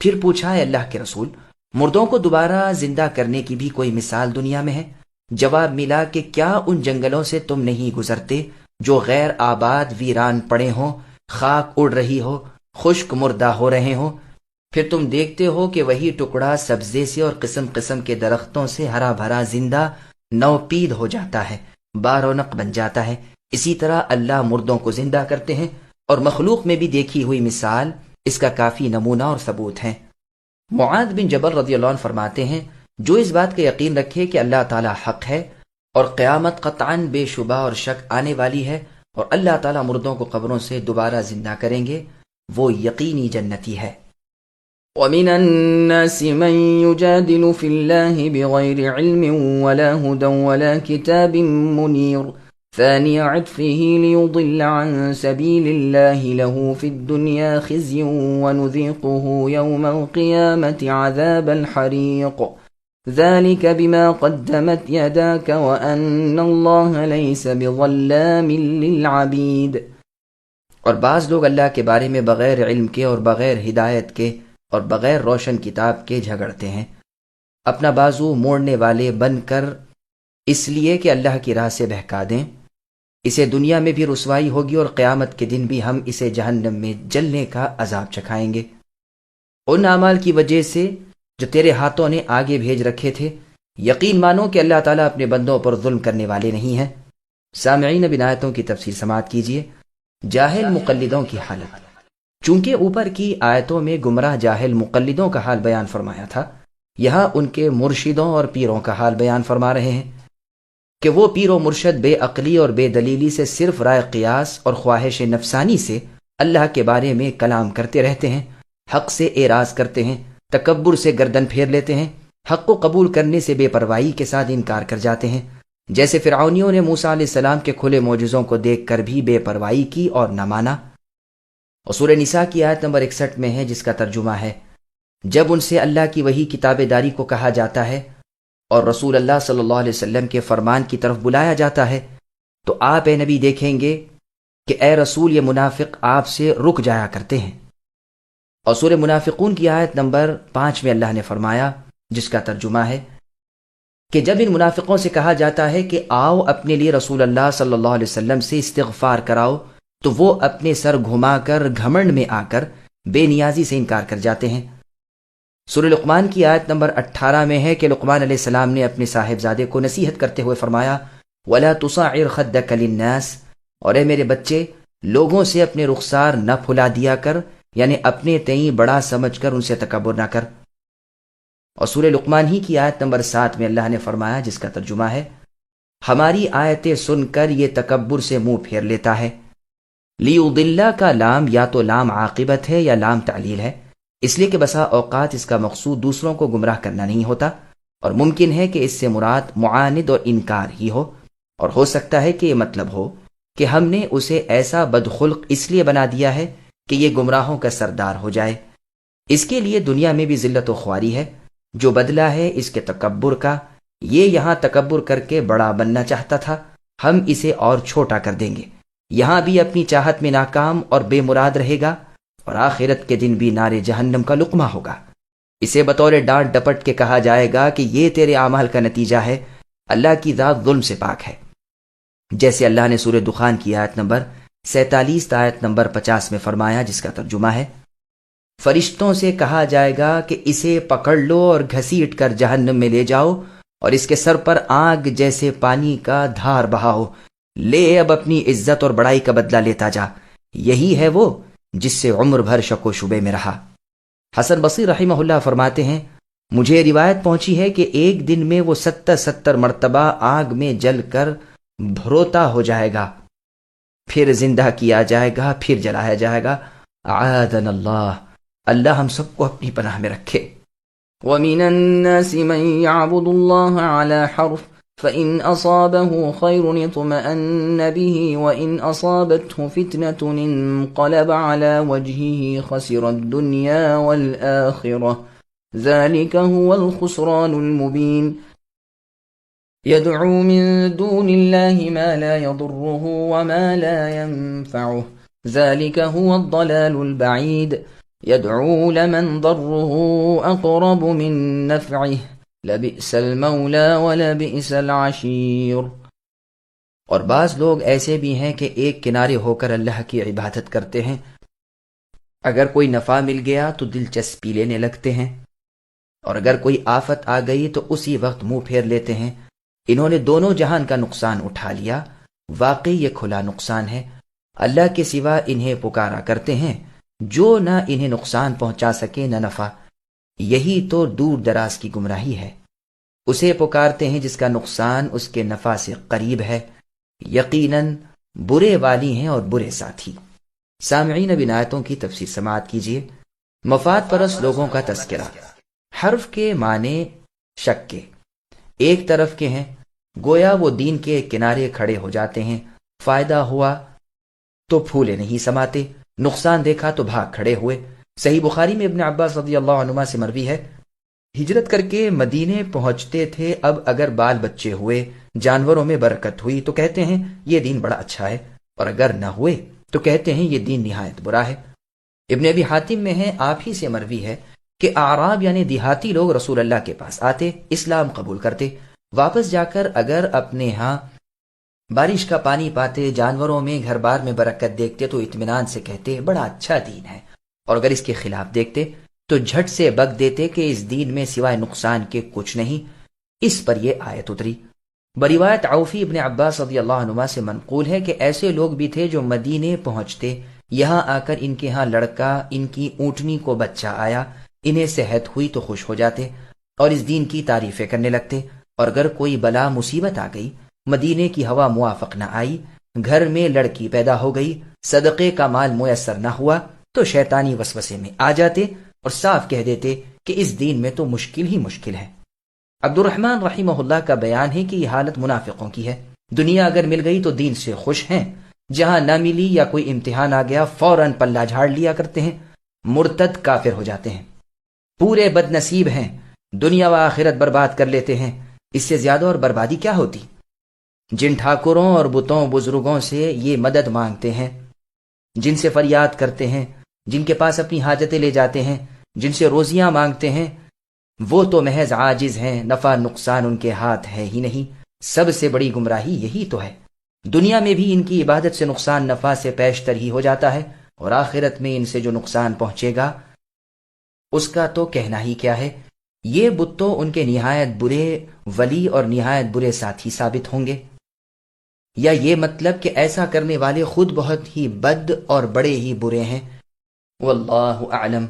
پھر پوچھا، اے اللہ کے رسول، مردوں کو دوبارہ زندہ کرنے کی بھی کوئی مثال دنیا میں ہے؟ جواب ملا کہ کیا ان جنگلوں سے تم نہیں گزرتے جو غیر آباد ویران پڑے ہوں، خاک اڑ رہی ہو، خشک مردہ ہو رہے ہوں، پھر تم دیکھتے ہو کہ وہی ٹکڑا سبزے سے اور قسم قسم کے درختوں سے ہرا بھرا زندہ نوپید ہو جاتا ہے، بارونق بن جاتا ہے۔ اسی طرح اللہ مردوں کو زندہ کرتے ہیں، اور مخلوق میں بھی دیکھی ہوئی مثال اس کا کافی نمونہ اور ثبوت ہے۔ معاذ بن جبل رضی اللہ عنہ فرماتے ہیں، جو اس بات کا یقین رکھے کہ اللہ تعالی حق ہے اور قیامت قطعاً بے شبہ اور شک آنے والی ہے، اور اللہ تعالی مردوں کو قبروں سے دوبارہ زندہ کریں گے، وہ یقینی جنتی ہے۔ وَمِنَ النَّاسِ مَن يُجَادِلُ فِي اللَّهِ بِغَيْرِ عِلْمٍ وَلَا هُدًى وَلَا كِتَابٍ مُنِيرٍ ثَانِيَ عِطْفِهِ لِيُضِلَّ عَن سَبِيلِ اللَّهِ لَهُ فِي الدُّنْيَا خِزْيٌ وَنُذِيقُهُ يَوْمَ الْقِيَامَةِ عَذَابَ الْحَرِيقِ ذَلِكَ بِمَا قَدَّمَتْ يَدَاكَ وَأَنَّ اللَّهَ لَيْسَ بِظَلَّامٍ لِّلْعَبِيدِ۔ اور بعض لوگ اللہ کے بارے میں بغیر علم کے اور بغیر ہدایت کے اور بغیر روشن کتاب کے جھگڑتے ہیں، اپنا بازو موڑنے والے بن کر، اس لیے کہ اللہ کی راہ سے بہکا دیں۔ اسے دنیا میں بھی رسوائی ہوگی اور قیامت کے دن بھی ہم اسے جہنم میں جلنے کا عذاب چکھائیں گے، ان اعمال کی وجہ سے جو تیرے ہاتھوں نے آگے بھیج رکھے تھے۔ یقین مانو کہ اللہ تعالیٰ اپنے بندوں پر ظلم کرنے والے نہیں ہیں۔ سامعین، اب ان آیتوں کی تفسیر سماعت کیجیے۔ جاہل مقلدوں کی حالت۔ چونکہ اوپر کی آیتوں میں گمراہ جاہل مقلدوں کا حال بیان فرمایا تھا، یہاں ان کے مرشدوں اور پیروں کا حال بیان فرما رہے ہیں کہ وہ پیر و مرشد بے عقلی اور بے دلیلی سے صرف رائے قیاس اور خواہش نفسانی سے اللہ کے بارے میں کلام کرتے رہتے ہیں، حق سے اعراض کرتے ہیں، تکبر سے گردن پھیر لیتے ہیں، حق کو قبول کرنے سے بے پرواہی کے ساتھ انکار کر جاتے ہیں، جیسے فرعونیوں نے موسیٰ علیہ السلام کے کھلے معجزوں کو دیکھ کر بھی بے پرواہی کی اور نہ مانا۔ اور سورہ نساء کی آیت نمبر 61 میں ہے، جس کا ترجمہ ہے، جب ان سے اللہ کی وحی کی تابع داری کو کہا جاتا ہے اور رسول اللہ صلی اللہ علیہ وسلم کے فرمان کی طرف بلایا جاتا ہے، تو آپ اے نبی دیکھیں گے کہ اے رسول، یہ منافق آپ سے رک جایا کرتے ہیں۔ اور سورہ منافقون کی آیت نمبر 5 میں اللہ نے فرمایا، جس کا ترجمہ ہے کہ جب ان منافقوں سے کہا جاتا ہے کہ آؤ اپنے لیے رسول اللہ صلی اللہ علیہ وسلم سے استغفار کراؤ، تو وہ اپنے سر گھما کر گھمنڈ میں آ کر بے نیازی سے انکار کر جاتے ہیں۔ سورہ لقمان کی آیت نمبر 18 میں ہے کہ لقمان علیہ السلام نے اپنے صاحبزادے کو نصیحت کرتے ہوئے فرمایا، وَلَا تُصَعِّرْ خَدَّكَ لِلنَّاسِ، اور اے میرے بچے، لوگوں سے اپنے رخسار نہ پھلا دیا کر، یعنی اپنے تئیں بڑا سمجھ کر ان سے تکبر نہ کر۔ اور سورہ لقمان ہی کی آیت نمبر 7 میں اللہ نے فرمایا، جس کا ترجمہ ہے، ہماری آیتیں سن کر یہ تکبر سے منہ پھیر لیتا ہے۔ لیضل کا لام یا تو لام عاقبت ہے یا لام تعلیل ہے، اس لیے کہ بسا اوقات اس کا مقصود دوسروں کو گمراہ کرنا نہیں ہوتا، اور ممکن ہے کہ اس سے مراد معاند اور انکار ہی ہو، اور ہو سکتا ہے کہ یہ مطلب ہو کہ ہم نے اسے ایسا بدخلق اس لیے بنا دیا ہے کہ یہ گمراہوں کا سردار ہو جائے۔ اس کے لیے دنیا میں بھی ذلت و خواری ہے، جو بدلہ ہے اس کے تکبر کا۔ یہ یہاں تکبر کر کے بڑا بننا چاہتا تھا، ہم اسے اور چھوٹا کر دیں گے، یہاں بھی اپنی چاہت میں ناکام اور بے مراد رہے گا، اور آخرت کے دن بھی نار جہنم کا لقمہ ہوگا۔ اسے بطور ڈانٹ ڈپٹ کے کہا جائے گا کہ یہ تیرے اعمال کا نتیجہ ہے، اللہ کی ذات ظلم سے پاک ہے، جیسے اللہ نے سورہ دخان کی آیت نمبر 47 آیت نمبر 50 میں فرمایا، جس کا ترجمہ ہے، فرشتوں سے کہا جائے گا کہ اسے پکڑ لو اور گھسیٹ کر جہنم میں لے جاؤ، اور اس کے سر پر آگ جیسے پانی کا دھار بہاؤ، لے اب اپنی عزت اور بڑائی کا بدلہ لیتا جا، یہی ہے وہ جس سے عمر بھر شک و شبے میں رہا۔ حسن بصری رحمہ اللہ فرماتے ہیں، مجھے روایت پہنچی ہے کہ ایک دن میں وہ 70 مرتبہ آگ میں جل کر بھروتا ہو جائے گا، پھر زندہ کیا جائے گا، پھر جلایا جائے گا۔ اعاذنا اللہ ہم سب کو اپنی پناہ میں رکھے۔ ومن الناس من يعبد الله على حرف فإن أصابه خير اطمأن به وإن أصابته فتنة انقلب على وجهه خسر الدنيا والآخرة ذلك هو الخسران المبين يدعو من دون الله ما لا يضره وما لا ينفعه ذلك هو الضلال البعيد يدعو لمن ضره أقرب من نفعه لبئس المولى ولبئس العشیر۔ اور بعض لوگ ایسے بھی ہیں کہ ایک کنارے ہو کر اللہ کی عبادت کرتے ہیں، اگر کوئی نفع مل گیا تو دلچسپی لینے لگتے ہیں، اور اگر کوئی آفت آ گئی تو اسی وقت منہ پھیر لیتے ہیں۔ انہوں نے دونوں جہان کا نقصان اٹھا لیا، واقعی یہ کھلا نقصان ہے۔ اللہ کے سوا انہیں پکارا کرتے ہیں جو نہ انہیں نقصان پہنچا سکے نہ نفع، یہی تو دور دراز کی گمراہی ہے۔ اسے پکارتے ہیں جس کا نقصان اس کے نفع سے قریب ہے، یقیناً برے والی ہیں اور برے ساتھی۔ سامعین، اب ان آیتوں کی تفسیر سماعت کیجیے۔ مفاد پرست لوگوں کا تذکرہ۔ حرف کے معنی شک کے، ایک طرف کے ہیں، گویا وہ دین کے کنارے کھڑے ہو جاتے ہیں، فائدہ ہوا تو پھولے نہیں سماتے، نقصان دیکھا تو بھاگ کھڑے ہوئے۔ صحیح بخاری میں ابن عباس رضی اللہ عنہما سے مروی ہے، ہجرت کر کے مدینے پہنچتے تھے، اب اگر بال بچے ہوئے، جانوروں میں برکت ہوئی تو کہتے ہیں یہ دین بڑا اچھا ہے، اور اگر نہ ہوئے تو کہتے ہیں یہ دین نہایت برا ہے۔ ابن ابی حاتم میں ہے، آپ ہی سے مروی ہے کہ اعراب یعنی دیہاتی لوگ رسول اللہ کے پاس آتے، اسلام قبول کرتے، واپس جا کر اگر اپنے ہاں بارش کا پانی پاتے، جانوروں میں گھر بار میں برکت دیکھتے تو اطمینان سے کہتے بڑا اچھا دین ہے، اور اگر اس کے خلاف دیکھتے تو جھٹ سے بک دیتے کہ اس دین میں سوائے نقصان کے کچھ نہیں۔ اس پر یہ آیت اتری۔ بروایت عوفی ابن عباس رضی اللہ عنہما سے منقول ہے کہ ایسے لوگ بھی تھے جو مدینے پہنچتے، یہاں آ کر ان کے ہاں لڑکا، ان کی اونٹنی کو بچہ آیا، انہیں صحت ہوئی تو خوش ہو جاتے اور اس دین کی تعریفیں کرنے لگتے، اور اگر کوئی بلا مصیبت آ گئی، مدینے کی ہوا موافق نہ آئی، گھر میں لڑکی پیدا ہو گئی، صدقے کا مال میسر نہ ہوا، تو شیطانی وسوسے میں آ جاتے اور صاف کہہ دیتے کہ اس دین میں تو مشکل ہی مشکل ہے۔ عبد الرحمن رحمہ اللہ کا بیان ہے کہ یہ حالت منافقوں کی ہے، دنیا اگر مل گئی تو دین سے خوش ہیں، جہاں نہ ملی یا کوئی امتحان آ گیا فوراً پلہ جھاڑ لیا کرتے ہیں، مرتد کافر ہو جاتے ہیں، پورے بد نصیب ہیں، دنیا و آخرت برباد کر لیتے ہیں۔ اس سے زیادہ اور بربادی کیا ہوتی؟ جن ٹھاکروں اور بتوں بزرگوں سے یہ مدد مانگتے ہیں، جن سے فریاد کرتے ہیں، جن کے پاس اپنی حاجتیں لے جاتے ہیں، جن سے روزیاں مانگتے ہیں، وہ تو محض عاجز ہیں، نفع نقصان ان کے ہاتھ ہے ہی نہیں۔ سب سے بڑی گمراہی یہی تو ہے، دنیا میں بھی ان کی عبادت سے نقصان نفع سے پیشتر ہی ہو جاتا ہے، اور آخرت میں ان سے جو نقصان پہنچے گا اس کا تو کہنا ہی کیا ہے۔ یہ بت تو ان کے نہایت برے ولی اور نہایت برے ساتھی ثابت ہوں گے، یا یہ مطلب کہ ایسا کرنے والے خود بہت ہی بد اور بڑے ہی برے ہیں۔ واللہ اعلم۔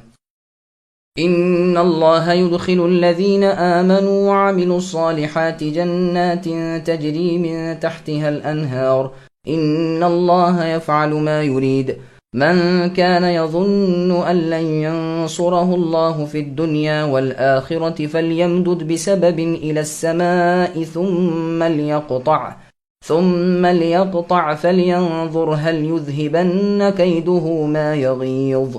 ان اللہ يدخل الذين آمنوا وعملوا الصالحات جنات تجري من تحتها الانهار ان اللہ يفعل ما يريد من كان يظن أن لن ينصره الله في الدنيا والآخرة فليمدد بسبب إلى السماء ثم ليقطع فلينظر هل يذهبن كيده ما يغيظ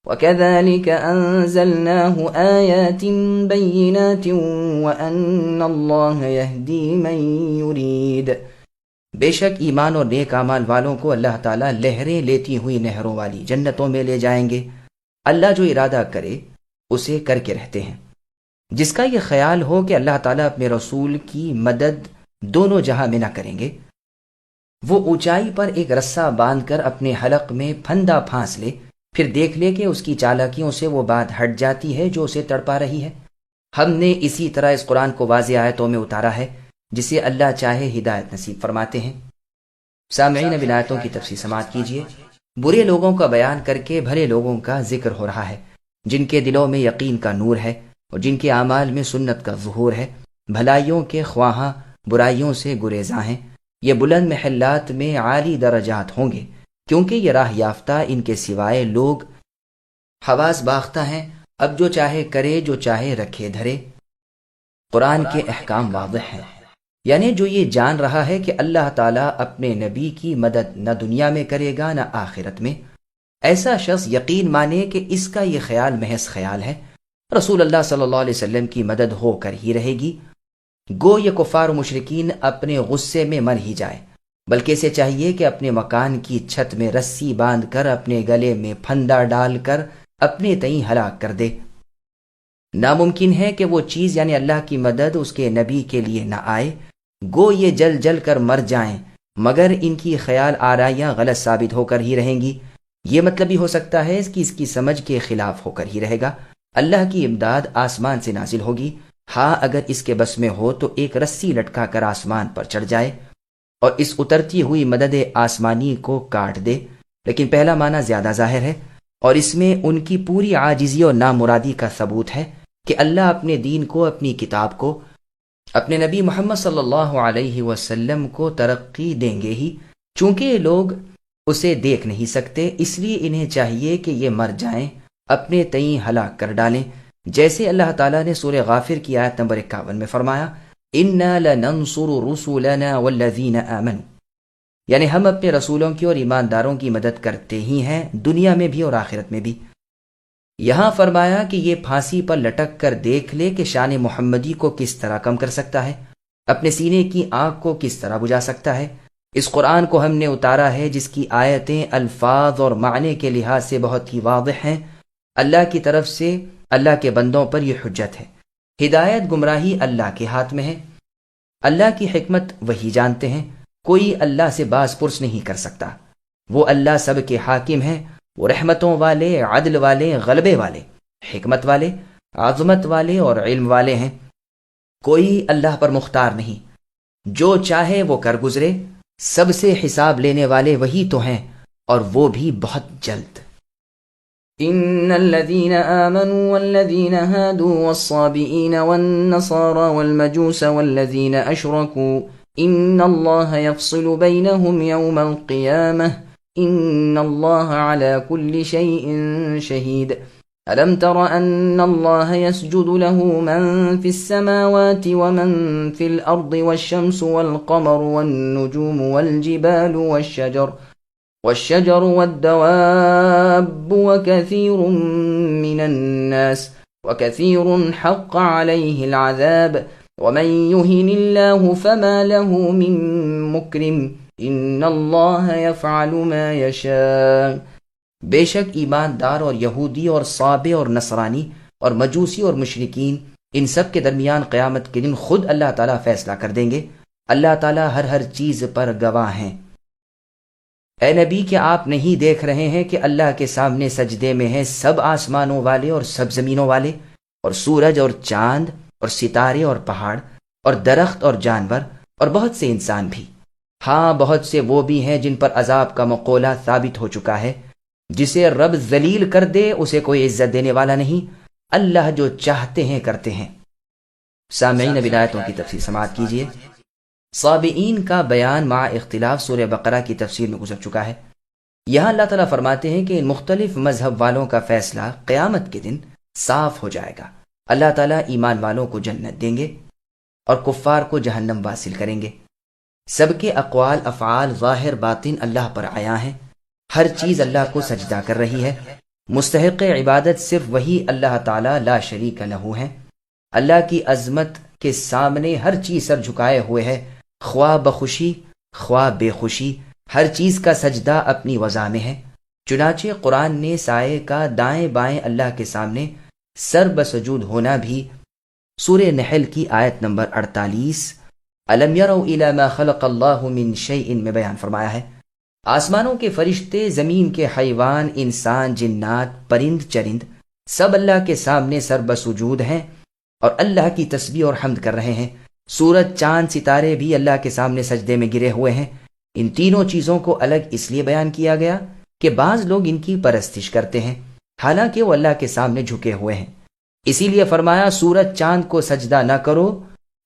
وكذلك أنزلناه آيات بينات وأن الله يهدي من يريد۔ بے شک ایمان اور نیک اعمال والوں کو اللہ تعالیٰ لہریں لیتی ہوئی نہروں والی جنتوں میں لے جائیں گے۔ اللہ جو ارادہ کرے اسے کر کے رہتے ہیں۔ جس کا یہ خیال ہو کہ اللہ تعالیٰ اپنے رسول کی مدد دونوں جہاں میں نہ کریں گے، وہ اونچائی پر ایک رسہ باندھ کر اپنے حلق میں پھندا پھانس لے، پھر دیکھ لے کہ اس کی چالاکیوں سے وہ بات ہٹ جاتی ہے جو اسے تڑپا رہی ہے۔ ہم نے اسی طرح اس قرآن کو واضح آیتوں میں اتارا ہے، جسے اللہ چاہے ہدایت نصیب فرماتے ہیں۔ سامعین، اب آیتوں کی تفسیر سماعت کیجیے۔ برے لوگوں کا بیان کر کے بھلے لوگوں کا ذکر ہو رہا ہے، جن کے دلوں میں یقین کا نور ہے، اور جن کے اعمال میں سنت کا ظہور ہے، بھلائیوں کے خواہاں، برائیوں سے گریزاں ہیں، یہ بلند محلات میں عالی درجات ہوں گے، کیونکہ یہ راہ یافتہ ان کے سوائے لوگ حواس باختہ ہیں، اب جو چاہے کرے، جو چاہے رکھے دھرے۔ قرآن کے احکام واضح ہیں، یعنی جو یہ جان رہا ہے کہ اللہ تعالیٰ اپنے نبی کی مدد نہ دنیا میں کرے گا نہ آخرت میں، ایسا شخص یقین مانے کہ اس کا یہ خیال محض خیال ہے، رسول اللہ صلی اللہ علیہ وسلم کی مدد ہو کر ہی رہے گی۔ گو یہ کفار و مشرکین اپنے غصے میں مر ہی جائے، بلکہ اسے چاہیے کہ اپنے مکان کی چھت میں رسی باندھ کر، اپنے گلے میں پھندا ڈال کر اپنے تئیں ہلاک کر دے۔ ناممکن ہے کہ وہ چیز یعنی اللہ کی مدد اس کے نبی کے لیے نہ آئے، گو یہ جل جل کر مر جائیں، مگر ان کی خیال آرائیاں غلط ثابت ہو کر ہی رہیں گی۔ یہ مطلب بھی ہو سکتا ہے کہ اس کی سمجھ کے خلاف ہو کر ہی رہے گا۔ اللہ کی امداد آسمان سے نازل ہوگی، ہاں اگر اس کے بس میں ہو تو ایک رسی لٹکا کر آسمان پر چڑھ جائے اور اس اترتی ہوئی مدد آسمانی کو کاٹ دے، لیکن پہلا معنی زیادہ ظاہر ہے، اور اس میں ان کی پوری عاجزی اور نامرادی کا ثبوت ہے کہ اللہ اپنے دین کو، اپنی کتاب کو، اپنے نبی محمد صلی اللہ علیہ وسلم کو ترقی دیں گے ہی۔ چونکہ یہ لوگ اسے دیکھ نہیں سکتے، اس لیے انہیں چاہیے کہ یہ مر جائیں، اپنے تئیں ہلاک کر ڈالیں، جیسے اللہ تعالیٰ نے سورہ غافر کی آیت نمبر 51 میں فرمایا، اِنَّا لَنَنصُرُ رُسُلَنَا وَالَّذِينَ آمَنُوا، یعنی ہم اپنے رسولوں کی اور ایمانداروں کی مدد کرتے ہی ہیں، دنیا میں بھی اور آخرت میں بھی۔ یہاں فرمایا کہ یہ پھانسی پر لٹک کر دیکھ لے کہ شان محمدی کو کس طرح کم کر سکتا ہے، اپنے سینے کی آگ کو کس طرح بجھا سکتا ہے۔ اس قرآن کو ہم نے اتارا ہے جس کی آیتیں الفاظ اور معنی کے لحاظ سے بہت ہی واضح ہیں۔ اللہ کی طرف سے اللہ کے بندوں پر یہ حجت ہے، ہدایت گمراہی اللہ کے ہاتھ میں ہے، اللہ کی حکمت وہی جانتے ہیں، کوئی اللہ سے باز پرس نہیں کر سکتا۔ وہ اللہ سب کے حاکم ہیں، وہ رحمتوں والے، عدل والے، غلبے والے، حکمت والے، عظمت والے اور علم والے ہیں۔ کوئی اللہ پر مختار نہیں، جو چاہے وہ کر گزرے، سب سے حساب لینے والے وہی تو ہیں، اور وہ بھی بہت جلد۔ إن الذين آمنوا والذين هادوا والصابئين والنصارى والمجوس والذين أشركوا إن الله يفصل بينهم يوم القيامة إن الله على كل شيء شهيد ألم تر أن الله يسجد له من في السماوات ومن في الأرض والشمس والقمر والنجوم والجبال والشجر والدواب وكثير من الناس وكثير حق عليه العذاب ومن يهن الله فما له من مكرم ان اللہ یفعل ما یشاء۔ بے شک ایماندار اور یہودی اور صابئ اور نصرانی اور مجوسی اور مشرکین، ان سب کے درمیان قیامت کے دن خود اللہ تعالیٰ فیصلہ کر دیں گے۔ اللہ تعالیٰ ہر چیز پر گواہ ہیں۔ اے نبی، کیا آپ نہیں دیکھ رہے ہیں کہ اللہ کے سامنے سجدے میں ہیں سب آسمانوں والے اور سب زمینوں والے، اور سورج اور چاند اور ستارے اور پہاڑ اور درخت اور جانور اور بہت سے انسان بھی؟ ہاں، بہت سے وہ بھی ہیں جن پر عذاب کا مقولہ ثابت ہو چکا ہے۔ جسے رب ذلیل کر دے اسے کوئی عزت دینے والا نہیں، اللہ جو چاہتے ہیں کرتے ہیں۔ سامعین، اب آیتوں کی تفسیر سماعت کیجیے۔ صابئین کا بیان مع اختلاف سورہ بقرہ کی تفسیر میں گزر چکا ہے۔ یہاں اللہ تعالیٰ فرماتے ہیں کہ ان مختلف مذہب والوں کا فیصلہ قیامت کے دن صاف ہو جائے گا۔ اللہ تعالیٰ ایمان والوں کو جنت دیں گے اور کفار کو جہنم واصل کریں گے۔ سب کے اقوال، افعال، ظاہر باطن اللہ پر عیاں ہیں۔ ہر چیز اللہ کو سجدہ کر رہی ہے۔ مستحق عبادت صرف وہی اللہ تعالیٰ لا شریک لہ ہے۔ اللہ کی عظمت کے سامنے ہر چیز سر جھکائے ہوئے ہے، خواہ بخوشی خواہ بے خوشی، ہر چیز کا سجدہ اپنی وضع میں ہے۔ چنانچہ قرآن نے سائے کا دائیں بائیں اللہ کے سامنے سر بسجود ہونا بھی سورہ نحل کی آیت نمبر 48 الم یروا الی ما خلق اللہ من شیء میں بیان فرمایا ہے۔ آسمانوں کے فرشتے، زمین کے حیوان، انسان، جنات، پرند چرند، سب اللہ کے سامنے سر بسجود ہیں اور اللہ کی تسبیح اور حمد کر رہے ہیں۔ سورج، چاند، ستارے بھی اللہ کے سامنے سجدے میں گرے ہوئے ہیں۔ ان تینوں چیزوں کو الگ اس لیے بیان کیا گیا کہ بعض لوگ ان کی پرستش کرتے ہیں، حالانکہ وہ اللہ کے سامنے جھکے ہوئے ہیں۔ اسی لیے فرمایا سورج چاند کو سجدہ نہ کرو،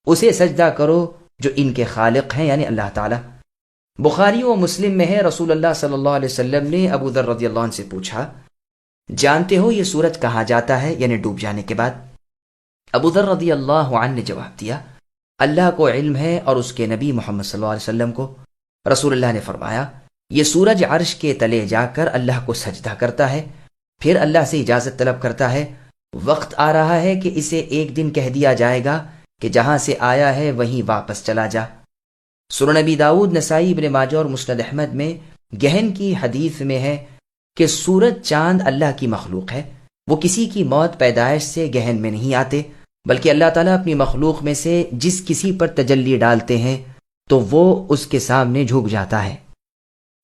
اسے سجدہ کرو جو ان کے خالق ہیں یعنی اللہ تعالی۔ بخاری و مسلم میں ہے، رسول اللہ صلی اللہ علیہ وسلم نے ابو ذر رضی اللہ عنہ سے پوچھا، جانتے ہو یہ سورج کہاں جاتا ہے یعنی ڈوب جانے کے بعد؟ ابو ذر رضی اللہ عنہ نے جواب دیا، اللہ کو علم ہے اور اس کے نبی محمد صلی اللہ علیہ وسلم کو۔ رسول اللہ نے فرمایا، یہ سورج عرش کے تلے جا کر اللہ کو سجدہ کرتا ہے، پھر اللہ سے اجازت طلب کرتا ہے۔ وقت آ رہا ہے کہ اسے ایک دن کہہ دیا جائے گا کہ جہاں سے آیا ہے وہیں واپس چلا جا۔ سنن نبی داؤد، نسائی، ابن ماجہ اور مسند احمد میں گہن کی حدیث میں ہے کہ سورج چاند اللہ کی مخلوق ہے، وہ کسی کی موت پیدائش سے گہن میں نہیں آتے، بلکہ اللہ تعالیٰ اپنی مخلوق میں سے جس کسی پر تجلی ڈالتے ہیں تو وہ اس کے سامنے جھک جاتا ہے۔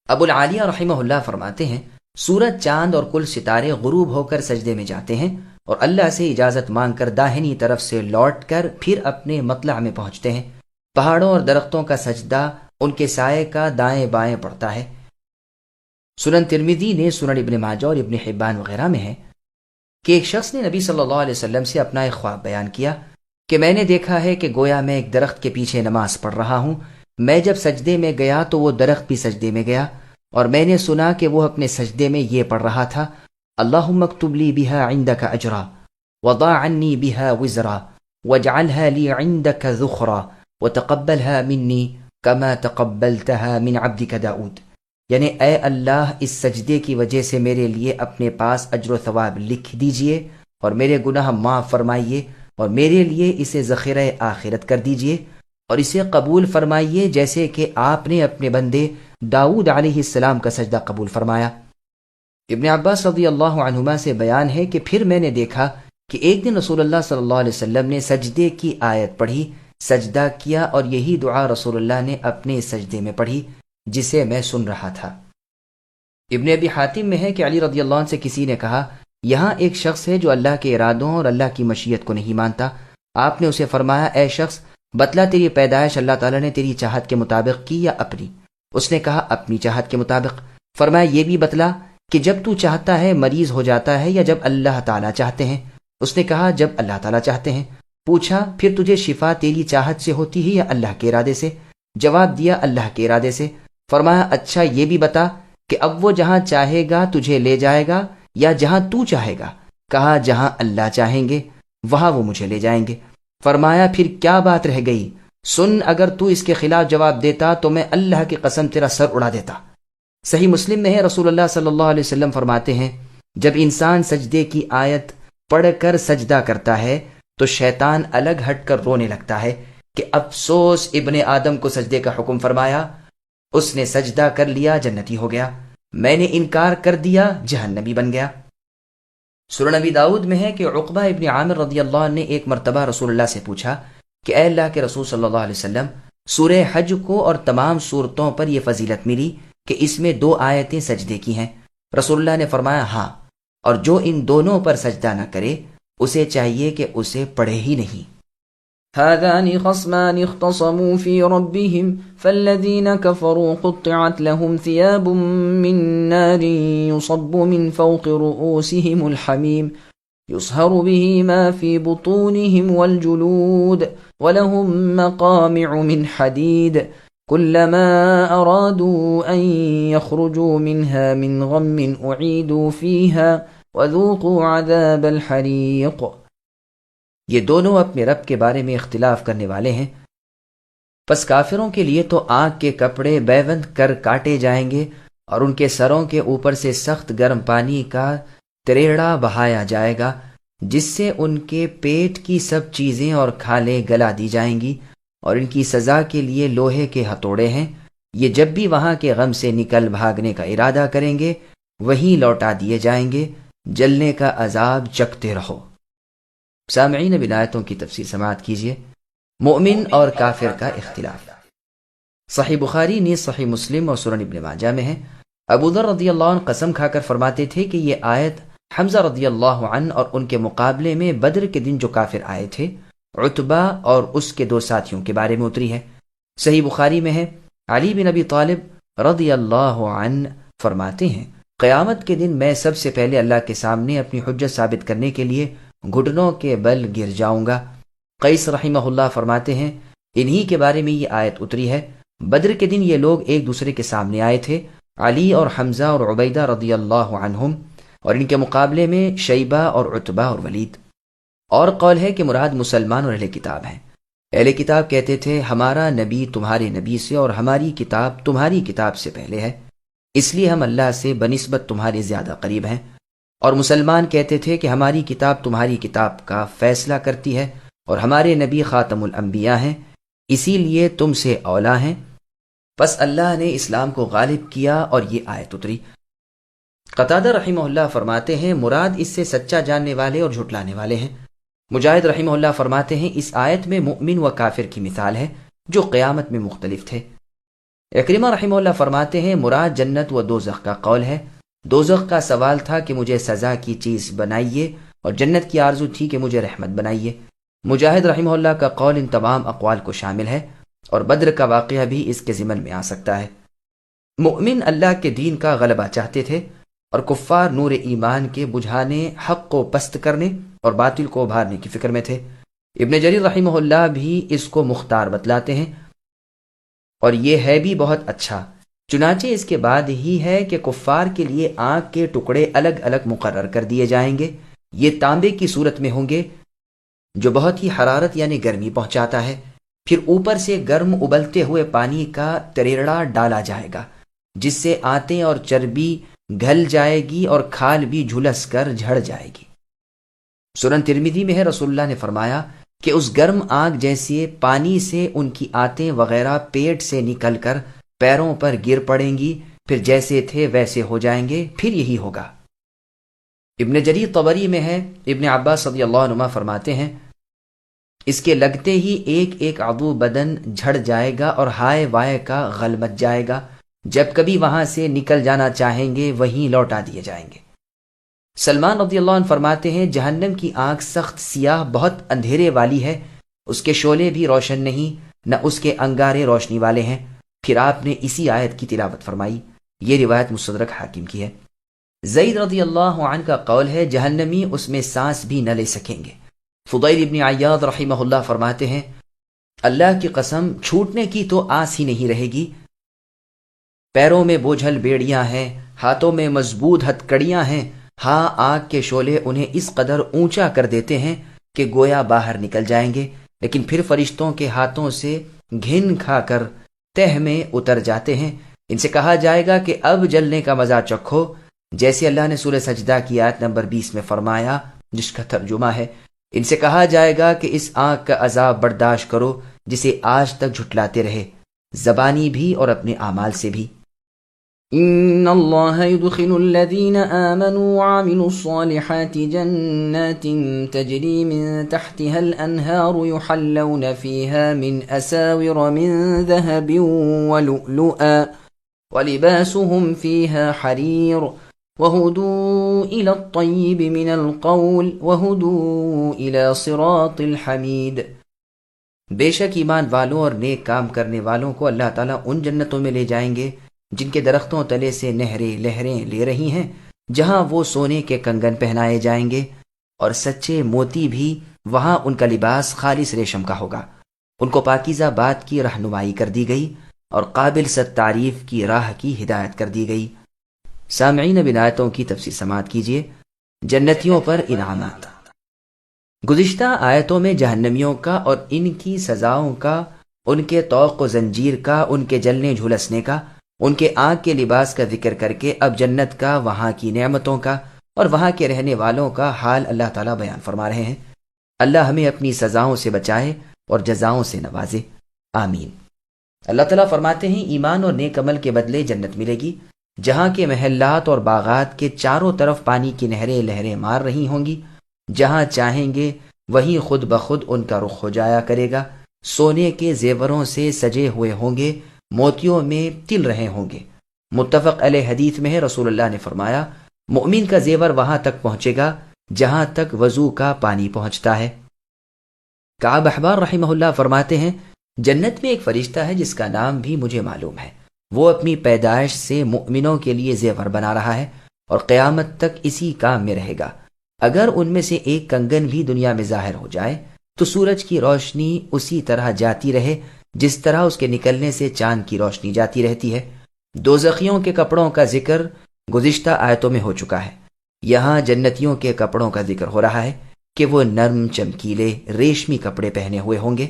ابو العالیہ رحمہ اللہ فرماتے ہیں، سورج، چاند اور کل ستارے غروب ہو کر سجدے میں جاتے ہیں اور اللہ سے اجازت مانگ کر داہنی طرف سے لوٹ کر پھر اپنے مطلع میں پہنچتے ہیں۔ پہاڑوں اور درختوں کا سجدہ ان کے سائے کا دائیں بائیں پڑتا ہے۔ سنن ترمذی نے، سنن ابن ماجہ اور ابن حبان وغیرہ میں ہے کہ ایک شخص نے نبی صلی اللہ علیہ وسلم سے اپنا ایک خواب بیان کیا کہ میں نے دیکھا ہے کہ گویا میں ایک درخت کے پیچھے نماز پڑھ رہا ہوں، میں جب سجدے میں گیا تو وہ درخت بھی سجدے میں گیا، اور میں نے سنا کہ وہ اپنے سجدے میں یہ پڑھ رہا تھا، اللہم اکتب لی بہا عندک اجرا وضع عنی بہا وزرا واجعلها لی عندک ذخرا وتقبلها منی کما تقبلتها من عبدک داؤد، یعنی اے اللہ اس سجدے کی وجہ سے میرے لیے اپنے پاس اجر و ثواب لکھ دیجئے اور میرے گناہ معاف فرمائیے، اور میرے لیے اسے ذخیرہ آخرت کر دیجئے اور اسے قبول فرمائیے جیسے کہ آپ نے اپنے بندے داؤد علیہ السلام کا سجدہ قبول فرمایا۔ ابن عباس رضی اللہ عنہما سے بیان ہے کہ پھر میں نے دیکھا کہ ایک دن رسول اللہ صلی اللہ علیہ وسلم نے سجدے کی آیت پڑھی، سجدہ کیا، اور یہی دعا رسول اللہ نے اپنے سجدے میں پڑھی جسے میں سن رہا تھا۔ ابن ابی حاتم میں ہے کہ علی رضی اللہ عنہ سے کسی نے کہا، یہاں ایک شخص ہے جو اللہ کے ارادوں اور اللہ کی مشیت کو نہیں مانتا۔ آپ نے اسے فرمایا، اے شخص، بتلا تیری پیدائش اللہ تعالیٰ نے تیری چاہت کے مطابق کی یا اپنی؟ اس نے کہا، اپنی چاہت کے مطابق۔ فرمایا، یہ بھی بتلا کہ جب تو چاہتا ہے مریض ہو جاتا ہے یا جب اللہ تعالیٰ چاہتے ہیں؟ اس نے کہا، جب اللہ تعالیٰ چاہتے ہیں۔ پوچھا، پھر تجھے شفا تیری چاہت سے ہوتی ہے یا اللہ کے ارادے سے؟ جواب دیا، اللہ کے ارادے سے۔ فرمایا، اچھا یہ بھی بتا کہ اب وہ جہاں چاہے گا تجھے لے جائے گا یا جہاں تو چاہے گا؟ کہا، جہاں اللہ چاہیں گے وہاں وہ مجھے لے جائیں گے۔ فرمایا، پھر کیا بات رہ گئی؟ سن، اگر تو اس کے خلاف جواب دیتا تو میں اللہ کی قسم تیرا سر اڑا دیتا۔ صحیح مسلم میں ہے، رسول اللہ صلی اللہ علیہ وسلم فرماتے ہیں، جب انسان سجدے کی آیت پڑھ کر سجدہ کرتا ہے تو شیطان الگ ہٹ کر رونے لگتا ہے کہ افسوس ابن آدم کو سجدے کا حکم فرمایا، اس نے سجدہ کر لیا جنتی ہو گیا، میں نے انکار کر دیا جہنمی بن گیا۔ سنن نبی داؤد میں ہے کہ عقبہ ابن عامر رضی اللہ عنہ نے ایک مرتبہ رسول اللہ سے پوچھا کہ اے اللہ کے رسول صلی اللہ علیہ وسلم، سورہ حج کو اور تمام صورتوں پر یہ فضیلت ملی کہ اس میں 2 آیتیں سجدے کی ہیں۔ رسول اللہ نے فرمایا، ہاں، اور جو ان دونوں پر سجدہ نہ کرے اسے چاہیے کہ اسے پڑھے ہی نہیں۔ هذان خصمان اختصموا في ربهم فالذين كفروا قطعت لهم ثياب من نار يصب من فوق رؤوسهم الحميم يصهر به ما في بطونهم والجلود ولهم مقامع من حديد كلما أرادوا أن يخرجوا منها من غم أعيدوا فيها وذوقوا عذاب الحريق۔ یہ دونوں اپنے رب کے بارے میں اختلاف کرنے والے ہیں، پس کافروں کے لیے تو آگ کے کپڑے بیوند کر کاٹے جائیں گے اور ان کے سروں کے اوپر سے سخت گرم پانی کا تریڑا بہایا جائے گا جس سے ان کے پیٹ کی سب چیزیں اور کھالیں گلا دی جائیں گی، اور ان کی سزا کے لیے لوہے کے ہتھوڑے ہیں، یہ جب بھی وہاں کے غم سے نکل بھاگنے کا ارادہ کریں گے وہیں لوٹا دیے جائیں گے، جلنے کا عذاب چکھتے رہو۔ سامعین، اب آیتوں کی تفسیر سماعت کیجیے۔ مومن اور کافر کا اختلاف۔ صحیح بخاری نے، صحیح مسلم اور سنن ابن ماجہ میں ہے، ابو ذر رضی اللہ عنہ قسم کھا کر فرماتے تھے کہ یہ آیت حمزہ رضی اللہ عنہ اور ان کے مقابلے میں بدر کے دن جو کافر آئے تھے، عتبہ اور اس کے 2 ساتھیوں کے بارے میں اتری ہے۔ صحیح بخاری میں ہے، علی بن ابی طالب رضی اللہ عنہ فرماتے ہیں، قیامت کے دن میں سب سے پہلے اللہ کے سامنے اپنی حجت ثابت کرنے کے لیے گھٹنوں کے بل گر جاؤں گا۔ قیس رحمہ اللہ فرماتے ہیں انہی کے بارے میں یہ آیت اتری ہے۔ بدر کے دن یہ لوگ ایک دوسرے کے سامنے آئے تھے، علی اور حمزہ اور عبیدہ رضی اللہ عنہم، اور ان کے مقابلے میں شیبہ اور عتبہ اور ولید۔ اور قول ہے کہ مراد مسلمان اور اہل کتاب ہیں۔ اہل کتاب کہتے تھے ہمارا نبی تمہارے نبی سے اور ہماری کتاب تمہاری کتاب سے پہلے ہے، اس لیے ہم اللہ سے بنسبت تمہارے زیادہ قریب ہیں۔ اور مسلمان کہتے تھے کہ ہماری کتاب تمہاری کتاب کا فیصلہ کرتی ہے اور ہمارے نبی خاتم الانبیاء ہیں، اسی لیے تم سے اولا ہیں۔ پس اللہ نے اسلام کو غالب کیا اور یہ آیت اتری۔ قتادہ رحمہ اللہ فرماتے ہیں مراد اس سے سچا جاننے والے اور جھٹلانے والے ہیں۔ مجاہد رحمہ اللہ فرماتے ہیں اس آیت میں مؤمن و کافر کی مثال ہے جو قیامت میں مختلف تھے۔ اکرمہ رحمہ اللہ فرماتے ہیں مراد جنت و دوزخ کا قول ہے۔ دوزخ کا سوال تھا کہ مجھے سزا کی چیز بنائیے، اور جنت کی آرزو تھی کہ مجھے رحمت بنائیے۔ مجاہد رحمہ اللہ کا قول ان تمام اقوال کو شامل ہے، اور بدر کا واقعہ بھی اس کے ضمن میں آ سکتا ہے۔ مؤمن اللہ کے دین کا غلبہ چاہتے تھے، اور کفار نور ایمان کے بجھانے، حق کو پست کرنے اور باطل کو ابھارنے کی فکر میں تھے۔ ابن جریر رحمہ اللہ بھی اس کو مختار بتلاتے ہیں، اور یہ ہے بھی بہت اچھا۔ چنانچہ اس کے بعد ہی ہے کہ کفار کے لیے آنکھ کے ٹکڑے الگ الگ مقرر کر دیے جائیں گے۔ یہ تانبے کی صورت میں ہوں گے جو بہت ہی حرارت یعنی گرمی پہنچاتا ہے، پھر اوپر سے گرم ابلتے ہوئے پانی کا تریڑا ڈالا جائے گا جس سے آنتیں اور چربی گھل جائے گی اور کھال بھی جھلس کر جھڑ جائے گی۔ سنن ترمذی میں ہے رسول اللہ نے فرمایا کہ اس گرم آگ جیسے پانی سے ان کی آنتیں وغیرہ پیٹ سے نکل کر پیروں پر گر پڑیں گی، پھر جیسے تھے ویسے ہو جائیں گے، پھر یہی ہوگا۔ ابن جریر طبری میں ہے ابن عباس رضی اللہ عنہما فرماتے ہیں اس کے لگتے ہی ایک ایک عضو بدن جھڑ جائے گا اور ہائے وائے کا غل مچ جائے گا، جب کبھی وہاں سے نکل جانا چاہیں گے وہیں لوٹا دیے جائیں گے۔ سلمان رضی اللہ عنہ فرماتے ہیں جہنم کی آنکھ سخت سیاہ بہت اندھیرے والی ہے، اس کے شعلے بھی روشن نہیں، نہ اس کے انگارے روشنی والے ہیں۔ پھر آپ نے اسی آیت کی تلاوت فرمائی۔ یہ روایت مستدرک حاکم کی ہے۔ زید رضی اللہ عنہ کا قول ہے جہنمی اس میں سانس بھی نہ لے سکیں گے۔ فضیل ابن عیاض رحمہ اللہ فرماتے ہیں اللہ کی قسم چھوٹنے کی تو آس ہی نہیں رہے گی۔ پیروں میں بوجھل بیڑیاں ہیں، ہاتھوں میں مضبوط ہتکڑیاں ہیں، ہاں آگ کے شعلے انہیں اس قدر اونچا کر دیتے ہیں کہ گویا باہر نکل جائیں گے، لیکن پھر فرشتوں کے ہاتھوں سے گھن کھا کر تہ میں اتر جاتے ہیں۔ ان سے کہا جائے گا کہ اب جلنے کا مزہ چکھو، جیسے اللہ نے سورہ سجدہ کی آیت نمبر 20 میں فرمایا، جس کا ترجمہ ہے ان سے کہا جائے گا کہ اس آگ کا عذاب برداشت کرو جسے آج تک جھٹلاتے رہے، زبانی بھی اور اپنے اعمال سے بھی۔ ان اللہ يدخل الذين آمنوا وعملوا الصالحات جنات تجري من تحتها الانهار يحلون فيها من اساور من ذهب ولؤلؤا ولباسهم فيها حرير وهدوا الى الطيب من القول وهدوا الى صراط الحمید۔ بے شک ایمان والوں اور نیک کام کرنے والوں کو اللہ تعالیٰ ان جنتوں میں لے جائیں گے جن کے درختوں تلے سے نہریں لہریں لے رہی ہیں، جہاں وہ سونے کے کنگن پہنائے جائیں گے اور سچے موتی بھی، وہاں ان کا لباس خالص ریشم کا ہوگا۔ ان کو پاکیزہ بات کی رہنمائی کر دی گئی اور قابل ست تعریف کی راہ کی ہدایت کر دی گئی۔ سامعین اب آیتوں کی تفسیر سماعت کیجیے۔ جنتیوں پر انعامات۔ گزشتہ آیتوں میں جہنمیوں کا اور ان کی سزاؤں کا، ان کے طوق و زنجیر کا، ان کے جلنے جھلسنے کا، ان کے آنکھ کے لباس کا ذکر کر کے اب جنت کا، وہاں کی نعمتوں کا اور وہاں کے رہنے والوں کا حال اللہ تعالیٰ بیان فرما رہے ہیں۔ اللہ ہمیں اپنی سزاؤں سے بچائے اور جزاؤں سے نوازے، آمین۔ اللہ تعالیٰ فرماتے ہیں ایمان اور نیک عمل کے بدلے جنت ملے گی، جہاں کے محلات اور باغات کے چاروں طرف پانی کی نہریں لہریں مار رہی ہوں گی، جہاں چاہیں گے وہیں خود بخود ان کا رخ ہو جایا کرے گا۔ سونے کے زیوروں سے سجے ہوئے ہوں گے، موتیوں میں تل رہے ہوں گے۔ متفق علیہ حدیث میں ہے رسول اللہ نے فرمایا مومن کا زیور وہاں تک پہنچے گا جہاں تک وضو کا پانی پہنچتا ہے۔ کعب احبار رحمہ اللہ فرماتے ہیں جنت میں ایک فرشتہ ہے جس کا نام بھی مجھے معلوم ہے، وہ اپنی پیدائش سے مؤمنوں کے لیے زیور بنا رہا ہے اور قیامت تک اسی کام میں رہے گا۔ اگر ان میں سے ایک کنگن بھی دنیا میں ظاہر ہو جائے تو سورج کی روشنی اسی طرح جاتی رہے جس طرح اس کے نکلنے سے چاند کی روشنی جاتی رہتی ہے۔ دوزخیوں کے کپڑوں کا ذکر گزشتہ آیتوں میں ہو چکا ہے۔ یہاں جنتیوں کے کپڑوں کا ذکر ہو رہا ہے کہ وہ نرم چمکیلے ریشمی کپڑے پہنے ہوئے ہوں گے،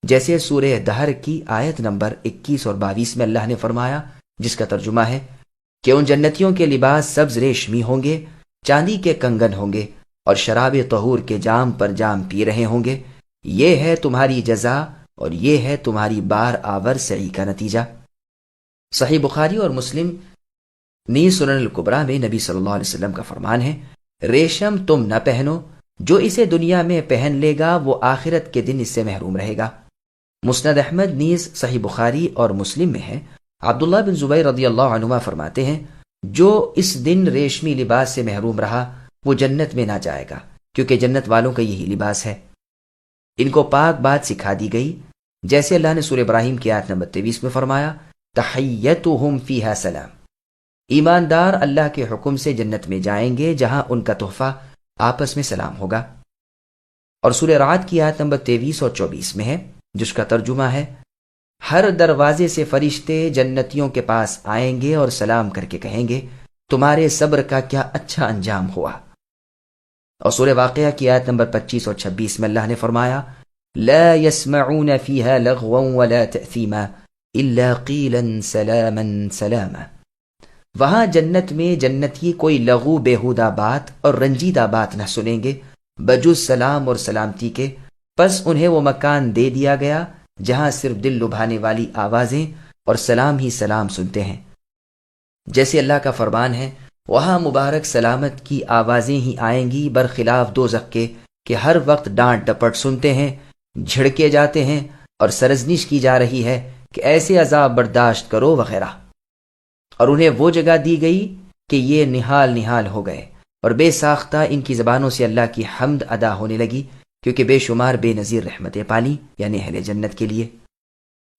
جیسے سورہ دہر کی آیت نمبر 21 اور 22 میں اللہ نے فرمایا، جس کا ترجمہ ہے کہ ان جنتیوں کے لباس سبز ریشمی ہوں گے، چاندی کے کنگن ہوں گے اور شراب طہور کے جام پر جام پی رہے ہوں گے۔ یہ ہے تمہاری جزا اور یہ ہے تمہاری بار آور سعی کا نتیجہ۔ صحیح بخاری اور مسلم نیز سنن الکبریٰ میں نبی صلی اللہ علیہ وسلم کا فرمان ہے، ریشم تم نہ پہنو، جو اسے دنیا میں پہن لے گا وہ آخرت کے دن اس سے محروم رہے گا۔ مسند احمد نیز صحیح بخاری اور مسلم میں ہے، عبداللہ بن زبیر رضی اللہ عنہما فرماتے ہیں، جو اس دن ریشمی لباس سے محروم رہا وہ جنت میں نہ جائے گا، کیونکہ جنت والوں کا یہی لباس ہے۔ ان کو پاک بات سکھا دی گئی، جیسے اللہ نے سورہ ابراہیم کی آیت نمبر 23 میں فرمایا، تحیتہم فیہا سلام۔ ایماندار اللہ کے حکم سے جنت میں جائیں گے جہاں ان کا تحفہ آپس میں سلام ہوگا۔ اور سورہ رعد کی آیت نمبر 23 اور 24 میں ہے، جس کا ترجمہ ہے، ہر دروازے سے فرشتے جنتیوں کے پاس آئیں گے اور سلام کر کے کہیں گے، تمہارے صبر کا کیا اچھا انجام ہوا۔ اور سورہ واقعہ کی آیت نمبر 25 اور 26 میں اللہ نے فرمایا، لا يسمعون فيها لغوا ولا تأثیما الا قیلا سلاما سلاما۔ وہاں جنت میں جنتی کوئی لغو بیہودہ بات اور رنجیدہ بات نہ سنیں گے بجز سلام اور سلامتی کے، پس انہیں وہ مکان دے دیا گیا جہاں صرف دل لبھانے والی آوازیں اور سلام ہی سلام سنتے ہیں۔ جیسے اللہ کا فرمان ہے، وہاں مبارک سلامت کی آوازیں ہی آئیں گی، برخلاف دوزخ کے کہ ہر وقت ڈانٹ ڈپٹ سنتے ہیں، جھڑکے جاتے ہیں اور سرزنش کی جا رہی ہے کہ ایسے عذاب برداشت کرو وغیرہ۔ اور انہیں وہ جگہ دی گئی کہ یہ نہال نہال ہو گئے، اور بے ساختہ ان کی زبانوں سے اللہ کی حمد ادا ہونے لگی، کیونکہ بے شمار بے نظیر رحمتیں پالی، یعنی اہل جنت کے لیے۔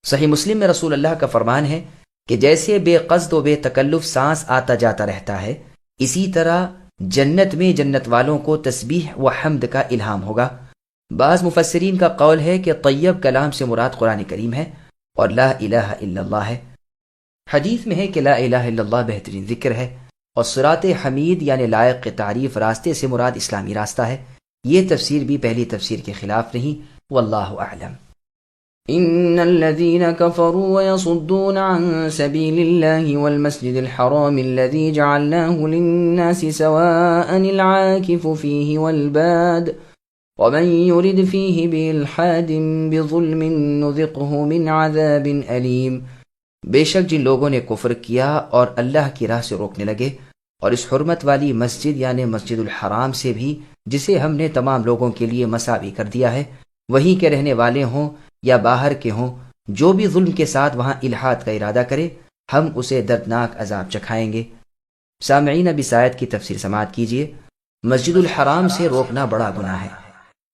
صحیح مسلم میں رسول اللہ کا فرمان ہے کہ جیسے بے قصد و بے تکلف سانس آتا جاتا رہتا ہے، اسی طرح جنت میں جنت والوں کو تسبیح و حمد کا الہام ہوگا۔ بعض مفسرین کا قول ہے کہ طیب کلام سے مراد قرآن کریم ہے اور لا الہ الا اللہ ہے۔ حدیث میں ہے کہ لا الہ الا اللہ بہترین ذکر ہے، اور صراط حمید یعنی لائق تعریف راستے سے مراد اسلامی راستہ ہے۔ یہ تفسیر بھی پہلی تفسیر کے خلاف نہیں، واللہ اعلم۔ ان الذين كفروا ويصدون عن سبيل الله والمسجد الحرام الذي جعلناه للناس سواء العاكف فيه والباد ومن يرد فيه بإلحاد بظلم نذقه من عذاب أليم۔ بے شک جن لوگوں نے کفر کیا اور اللہ کی راہ سے روکنے لگے، اور اس حرمت والی مسجد یعنی مسجد الحرام سے بھی، جسے ہم نے تمام لوگوں کے لیے مساوی کر دیا ہے، وہیں کے رہنے والے ہوں یا باہر کے ہوں، جو بھی ظلم کے ساتھ وہاں الحاد کا ارادہ کرے، ہم اسے دردناک عذاب چکھائیں گے۔ سامعین، اب اس آیت کی تفسیر سماعت کیجیے۔ مسجد الحرام سے روکنا بڑا گناہ ہے۔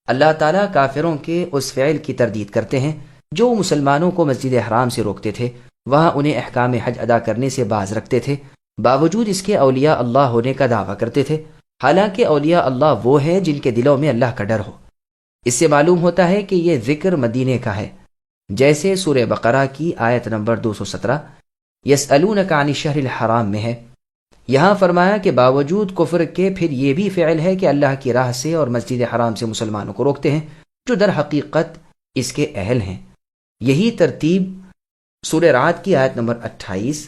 اللہ تعالیٰ کافروں کے اس فعل کی تردید کرتے ہیں جو مسلمانوں کو مسجد حرام سے روکتے تھے، وہاں انہیں احکام حج ادا کرنے سے باز رکھتے تھے، باوجود اس کے اولیاء اللہ ہونے کا دعویٰ کرتے تھے، حالانکہ اولیاء اللہ وہ ہیں جن کے دلوں میں اللہ کا ڈر ہو۔ اس سے معلوم ہوتا ہے کہ یہ ذکر مدینے کا ہے، جیسے سورہ بقرہ کی آیت نمبر 217 یسألونک عن الشہر الحرام میں ہے۔ یہاں فرمایا کہ باوجود کفر کے پھر یہ بھی فعل ہے کہ اللہ کی راہ سے اور مسجد حرام سے مسلمانوں کو روکتے ہیں جو در حقیقت اس کے اہل ہیں۔ یہی ترتیب سورہ رعد کی آیت نمبر 28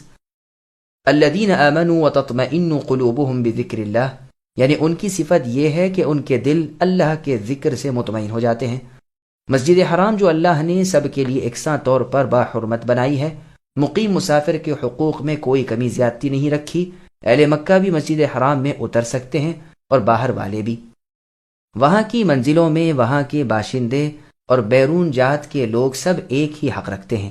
الذین آمنوا وتطمئن قلوبهم بذکر اللہ، یعنی ان کی صفت یہ ہے کہ ان کے دل اللہ کے ذکر سے مطمئن ہو جاتے ہیں۔ مسجد حرام جو اللہ نے سب کے لیے یکساں طور پر باحرمت بنائی ہے، مقیم مسافر کے حقوق میں کوئی کمی زیادتی نہیں رکھی۔ اہل مکہ بھی مسجد حرام میں اتر سکتے ہیں اور باہر والے بھی۔ وہاں کی منزلوں میں وہاں کے باشندے اور بیرون جات کے لوگ سب ایک ہی حق رکھتے ہیں۔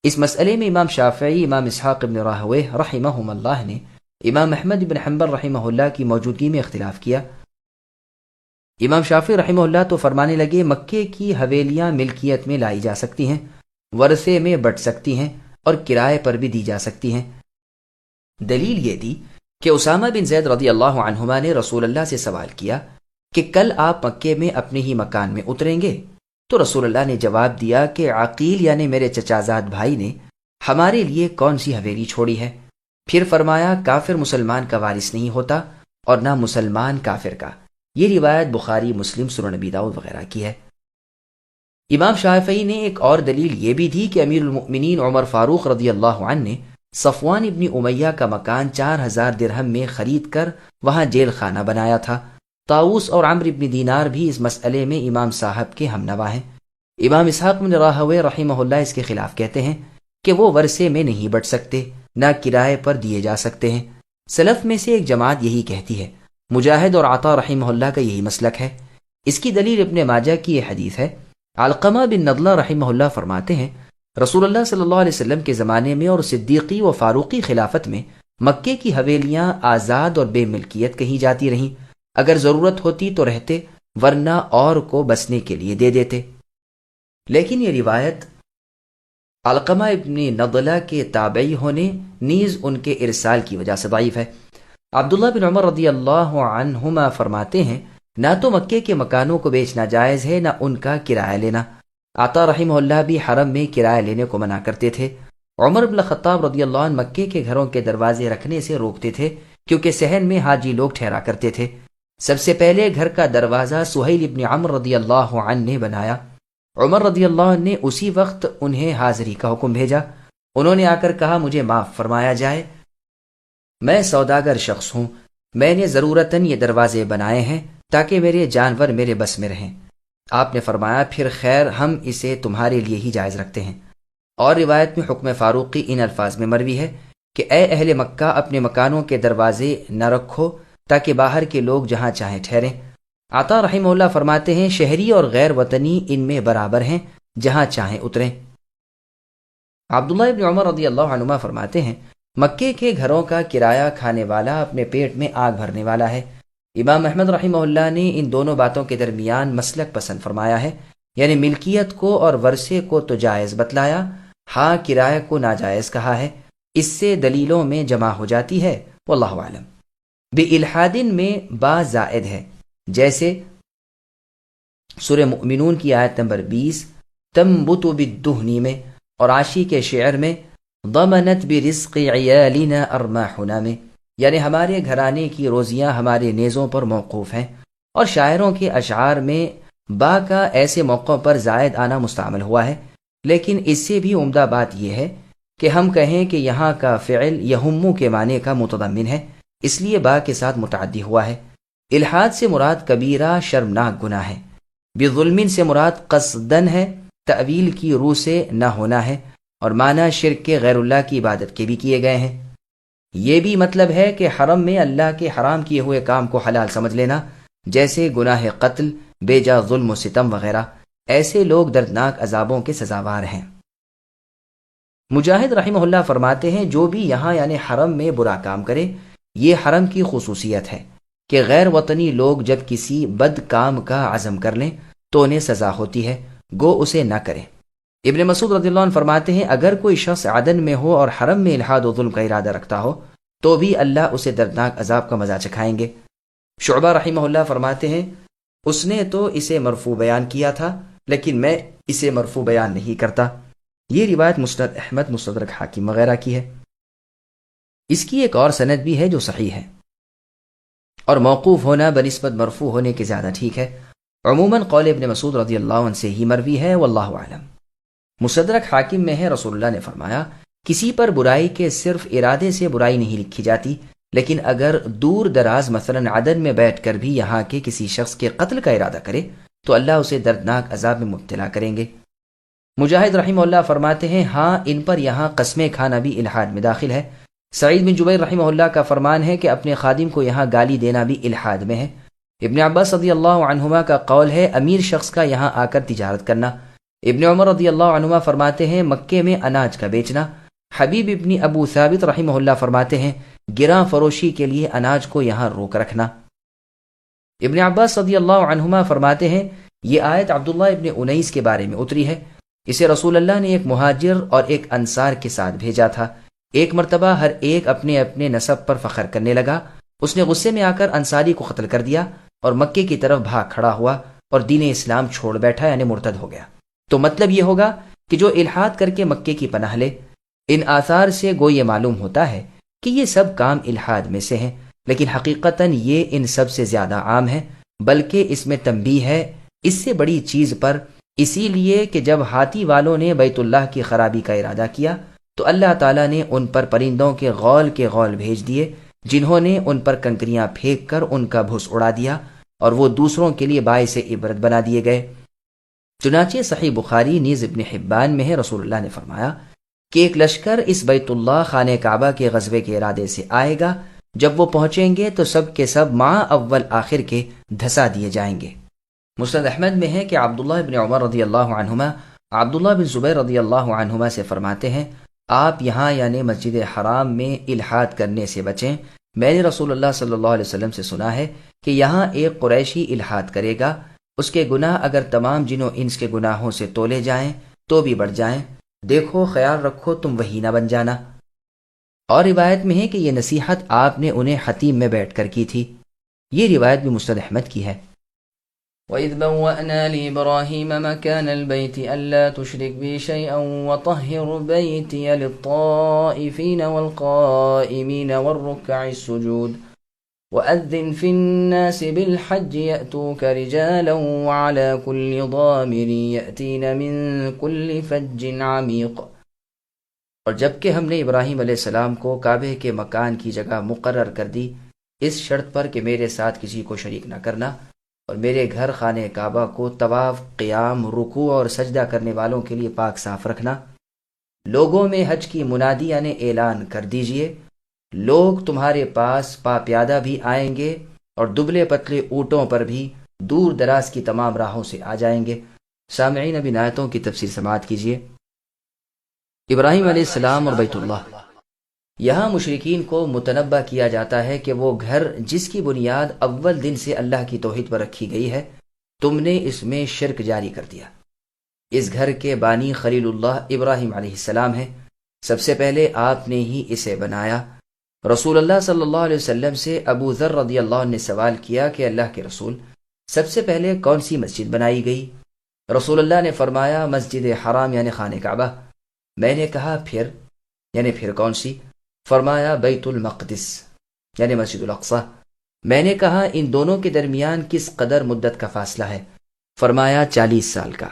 اس مسئلے میں امام شافعی، امام اسحاق بن راہویہ رحمہم اللہ نے امام احمد بن حنبل رحمہ اللہ کی موجودگی میں اختلاف کیا۔ امام شافعی رحمہ اللہ تو فرمانے لگے مکے کی حویلیاں ملکیت میں لائی جا سکتی ہیں، ورثے میں بٹ سکتی ہیں اور کرائے پر بھی دی جا سکتی ہیں۔ دلیل یہ دی کہ اسامہ بن زید رضی اللہ عنہما نے رسول اللہ سے سوال کیا کہ کل آپ مکے میں اپنے ہی مکان میں اتریں گے؟ تو رسول اللہ نے جواب دیا کہ عقیل یعنی میرے چچازاد بھائی نے ہمارے لیے کون سی حویلی چھوڑی ہے؟ پھر فرمایا کافر مسلمان کا وارث نہیں ہوتا اور نہ مسلمان کافر کا۔ یہ روایت بخاری، مسلم، سنن نبی داؤد وغیرہ کی ہے۔ امام شافعی نے ایک اور دلیل یہ بھی دی کہ امیر المؤمنین عمر فاروق رضی اللہ عنہ نے صفوان ابن امیہ کا مکان 4000 درہم میں خرید کر وہاں جیل خانہ بنایا تھا۔ طاؤس اور عمرو ابن دینار بھی اس مسئلے میں امام صاحب کے ہم نوا ہیں۔ امام اسحاق بن راہوے رحمہ اللہ اس کے خلاف کہتے ہیں کہ وہ ورثے میں نہیں بٹ سکتے، نہ کرائے پر دیے جا سکتے ہیں۔ سلف میں سے ایک جماعت یہی کہتی ہے۔ مجاہد اور عطا رحمہ اللہ کا یہی مسلک ہے۔ اس کی دلیل ابن ماجہ کی یہ حدیث ہے۔ علقمہ بن نضلہ رحمہ اللہ فرماتے ہیں رسول اللہ صلی اللہ علیہ وسلم کے زمانے میں اور صدیقی و فاروقی خلافت میں مکے کی حویلیاں آزاد اور بے ملکیت کہیں جاتی رہیں۔ اگر ضرورت ہوتی تو رہتے، ورنہ اور کو بسنے کے لیے دے دیتے۔ لیکن یہ روایت علقمہ ابن نضلہ کے تابعی ہونے نیز ان کے ارسال کی وجہ سے ضعیف ہے۔ عبداللہ بن عمر رضی اللہ عنہما فرماتے ہیں نہ تو مکے کے مکانوں کو بیچنا جائز ہے، نہ ان کا کرایہ لینا۔ عطا رحمہ اللہ بھی حرم میں کرایہ لینے کو منع کرتے تھے۔ عمر بن الخطاب رضی اللہ عنہ مکے کے گھروں کے دروازے رکھنے سے روکتے تھے کیونکہ صحن میں حاجی لوگ ٹھہرا کرتے تھے۔ سب سے پہلے گھر کا دروازہ سہیل ابن عمرو رضی اللہ عنہ نے بنایا۔ عمر رضی اللہ عنہ نے اسی وقت انہیں حاضری کا حکم بھیجا۔ انہوں نے آ کر کہا مجھے معاف فرمایا جائے، میں سوداگر شخص ہوں، میں نے ضرورتاً یہ دروازے بنائے ہیں تاکہ میرے جانور میرے بس میں رہیں۔ آپ نے فرمایا پھر خیر ہم اسے تمہارے لیے ہی جائز رکھتے ہیں۔ اور روایت میں حکم فاروقی ان الفاظ میں مروی ہے کہ اے اہل مکہ اپنے مکانوں کے دروازے نہ رکھو تاکہ باہر کے لوگ جہاں چاہیں ٹھہریں۔ عطا رحمہ اللہ فرماتے ہیں شہری اور غیر وطنی ان میں برابر ہیں، جہاں چاہیں اتریں۔ عبداللہ ابن عمر رضی اللہ عنہما فرماتے ہیں مکے کے گھروں کا کرایہ کھانے والا اپنے پیٹ میں آگ بھرنے والا ہے۔ امام احمد رحمہ اللہ نے ان دونوں باتوں کے درمیان مسلک پسند فرمایا ہے، یعنی ملکیت کو اور ورثے کو تو جائز بتلایا، ہاں کرایہ کو ناجائز کہا ہے۔ اس سے دلیلوں میں جمع ہو جاتی ہے۔ واللہ اعلم۔ بِالْحَادٍ میں با زائد ہے، جیسے سورہ مؤمنون کی آیت نمبر 20 تنبت بالدہن میں، اور عاشی کے شعر میں ضمنت برزق عیالنا ارماحنا میں، یعنی ہمارے گھرانے کی روزیاں ہمارے نیزوں پر موقوف ہیں۔ اور شاعروں کے اشعار میں با کا ایسے موقعوں پر زائد آنا مستعمل ہوا ہے، لیکن اس سے بھی عمدہ بات یہ ہے کہ ہم کہیں کہ یہاں کا فعل یہمو کے معنی کا متضمن ہے، اس لیے با کے ساتھ متعدی ہوا ہے۔ الحاد سے مراد کبیرہ شرمناک گناہ ہے۔ بظلم سے مراد قصدن ہے، تعویل کی روح سے نہ ہونا ہے، اور معنی شرک کے غیر اللہ کی عبادت کے بھی کیے گئے ہیں۔ یہ بھی مطلب ہے کہ حرم میں اللہ کے حرام کیے ہوئے کام کو حلال سمجھ لینا، جیسے گناہ قتل، بے جا ظلم و ستم وغیرہ۔ ایسے لوگ دردناک عذابوں کے سزاوار ہیں۔ مجاہد رحمہ اللہ فرماتے ہیں جو بھی یہاں یعنی حرم میں برا کام کرے، یہ حرم کی خصوصیت ہے کہ غیر وطنی لوگ جب کسی بد کام کا عزم کر لیں تو انہیں سزا ہوتی ہے، گو اسے نہ کریں۔ ابن مسعود رضی اللہ عنہ فرماتے ہیں اگر کوئی شخص عدن میں ہو اور حرم میں الحاد و ظلم کا ارادہ رکھتا ہو تو بھی اللہ اسے دردناک عذاب کا مزہ چکھائیں گے۔ شعبہ رحمہ اللہ فرماتے ہیں اس نے تو اسے مرفوع بیان کیا تھا، لیکن میں اسے مرفوع بیان نہیں کرتا۔ یہ روایت مسند احمد، مستدرک حاکم وغیرہ کی ہے۔ اس کی ایک اور سند بھی ہے جو صحیح ہے، اور موقوف ہونا بنسبت مرفوع ہونے کے زیادہ ٹھیک ہے۔ عموماً قول ابن مسعود رضی اللہ عنہ سے ہی مروی ہے، واللہ اعلم۔ مستدرک حاکم میں ہے رسول اللہ نے فرمایا کسی پر برائی کے صرف ارادے سے برائی نہیں لکھی جاتی، لیکن اگر دور دراز مثلا عدن میں بیٹھ کر بھی یہاں کے کسی شخص کے قتل کا ارادہ کرے تو اللہ اسے دردناک عذاب میں مبتلا کریں گے۔ مجاہد رحمہ اللہ فرماتے ہیں ہاں ان پر یہاں قسمیں کھانا بھی الحاد میں داخل ہے۔ سعید بن جبیر رحمہ اللہ کا فرمان ہے کہ اپنے خادم کو یہاں گالی دینا بھی الحاد میں ہے۔ ابن عباس رضی اللہ عنہما کا قول ہے امیر شخص کا یہاں آ کر تجارت کرنا۔ ابن عمر رضی اللہ عنہما فرماتے ہیں مکے میں اناج کا بیچنا۔ حبیب ابن ابو ثابت رحمہ اللہ فرماتے ہیں گراں فروشی کے لیے اناج کو یہاں روک رکھنا۔ ابن عباس رضی اللہ عنہما فرماتے ہیں یہ آیت عبداللہ ابن انیس کے بارے میں اتری ہے، اسے رسول اللہ نے ایک مہاجر اور ایک انصار کے ساتھ بھیجا تھا۔ ایک مرتبہ ہر ایک اپنے اپنے نسب پر فخر کرنے لگا۔ اس نے غصے میں آ کر انصاری کو قتل کر دیا اور مکے کی طرف بھاگ کھڑا ہوا اور دین اسلام چھوڑ بیٹھا، یعنی مرتد ہو گیا۔ تو مطلب یہ ہوگا کہ جو الحاد کر کے مکے کی پناہ لے، ان آثار سے گو یہ معلوم ہوتا ہے کہ یہ سب کام الحاد میں سے ہیں، لیکن حقیقتاً یہ ان سب سے زیادہ عام ہے، بلکہ اس میں تنبیہ ہے اس سے بڑی چیز پر، اسی لیے کہ جب ہاتھی والوں نے بیت اللہ کی خرابی کا ارادہ کیا تو اللہ تعالیٰ نے ان پر پرندوں کے غول بھیج دیے، جنہوں نے ان پر کنکریاں پھینک کر ان کا بھس اڑا دیا اور وہ دوسروں کے لیے باعث عبرت بنا دیے گئے۔ چنانچہ صحیح بخاری نیز ابن حبان میں ہے، رسول اللہ نے فرمایا کہ ایک لشکر اس بیت اللہ خانہ کعبہ کے غزوے کے ارادے سے آئے گا، جب وہ پہنچیں گے تو سب کے سب مع اول آخر کے دھسا دیے جائیں گے۔ مسند احمد میں ہے کہ عبداللہ بن عمر رضی اللہ عنہما عبداللہ بن زبیر رضی اللہ عنہما سے فرماتے ہیں، آپ یہاں یعنی مسجد حرام میں الحاد کرنے سے بچیں۔ میں نے رسول اللہ صلی اللہ علیہ وسلم سے سنا ہے کہ یہاں ایک قریشی الحاد کرے گا، اس کے گناہ اگر تمام جن و انس کے گناہوں سے تولے جائیں تو بھی بڑھ جائیں، دیکھو خیال رکھو تم وہی نہ بن جانا۔ اور روایت میں ہے کہ یہ نصیحت آپ نے انہیں حتیم میں بیٹھ کر کی تھی۔ یہ روایت بھی مسند احمد کی ہے۔ وَإِذْ بَوَّأْنَا لِإِبْرَاهِيمَ مَكَانَ الْبَيْتِ أَلَّا تُشْرِكْ بِي شَيْئًا وَطَهِّرْ بَيْتِيَ لِلطَّائِفِينَ وَالْقَائِمِينَ وَالرُّكَّعِ السُّجُودِ وَأَذِّنْ فِي النَّاسِ بِالْحَجِّ يَأْتُوكَ رِجَالًا وَعَلَى كُلِّ ضَامِرٍ يَأْتِينَ مِنْ كُلِّ فَجٍّ عَمِيقٍ۔ اور جب کہ ہم نے ابراہیم علیہ السلام کو کعبے کے مکان کی جگہ مقرر کر دی، اس شرط پر کہ میرے ساتھ کسی کو شریک نہ کرنا، اور میرے گھر خانہ کعبہ کو طواف، قیام، رکوع اور سجدہ کرنے والوں کے لیے پاک صاف رکھنا، لوگوں میں حج کی منادی یعنی اعلان کر دیجئے، لوگ تمہارے پاس پا پیادہ بھی آئیں گے اور دبلے پتلے اونٹوں پر بھی دور دراز کی تمام راہوں سے آ جائیں گے۔ سامعین اب ان آیتوں کی تفسیر سماعت کیجیے۔ ابراہیم علیہ السلام اور بیت اللہ، یہاں مشرکین کو متنبہ کیا جاتا ہے کہ وہ گھر جس کی بنیاد اول دن سے اللہ کی توحید پر رکھی گئی ہے، تم نے اس میں شرک جاری کر دیا۔ اس گھر کے بانی خلیل اللہ ابراہیم علیہ السلام ہے، سب سے پہلے آپ نے ہی اسے بنایا۔ رسول اللہ صلی اللہ علیہ وسلم سے ابو ذر رضی اللہ عنہ نے سوال کیا کہ اللہ کے رسول، سب سے پہلے کون سی مسجد بنائی گئی؟ رسول اللہ نے فرمایا مسجد حرام یعنی خانہ کعبہ۔ میں نے کہا پھر کون سی؟ فرمایا بیت المقدس یعنی مسجد الاقصی۔ میں نے کہا ان دونوں کے درمیان کس قدر مدت کا فاصلہ ہے؟ فرمایا 40 سال کا۔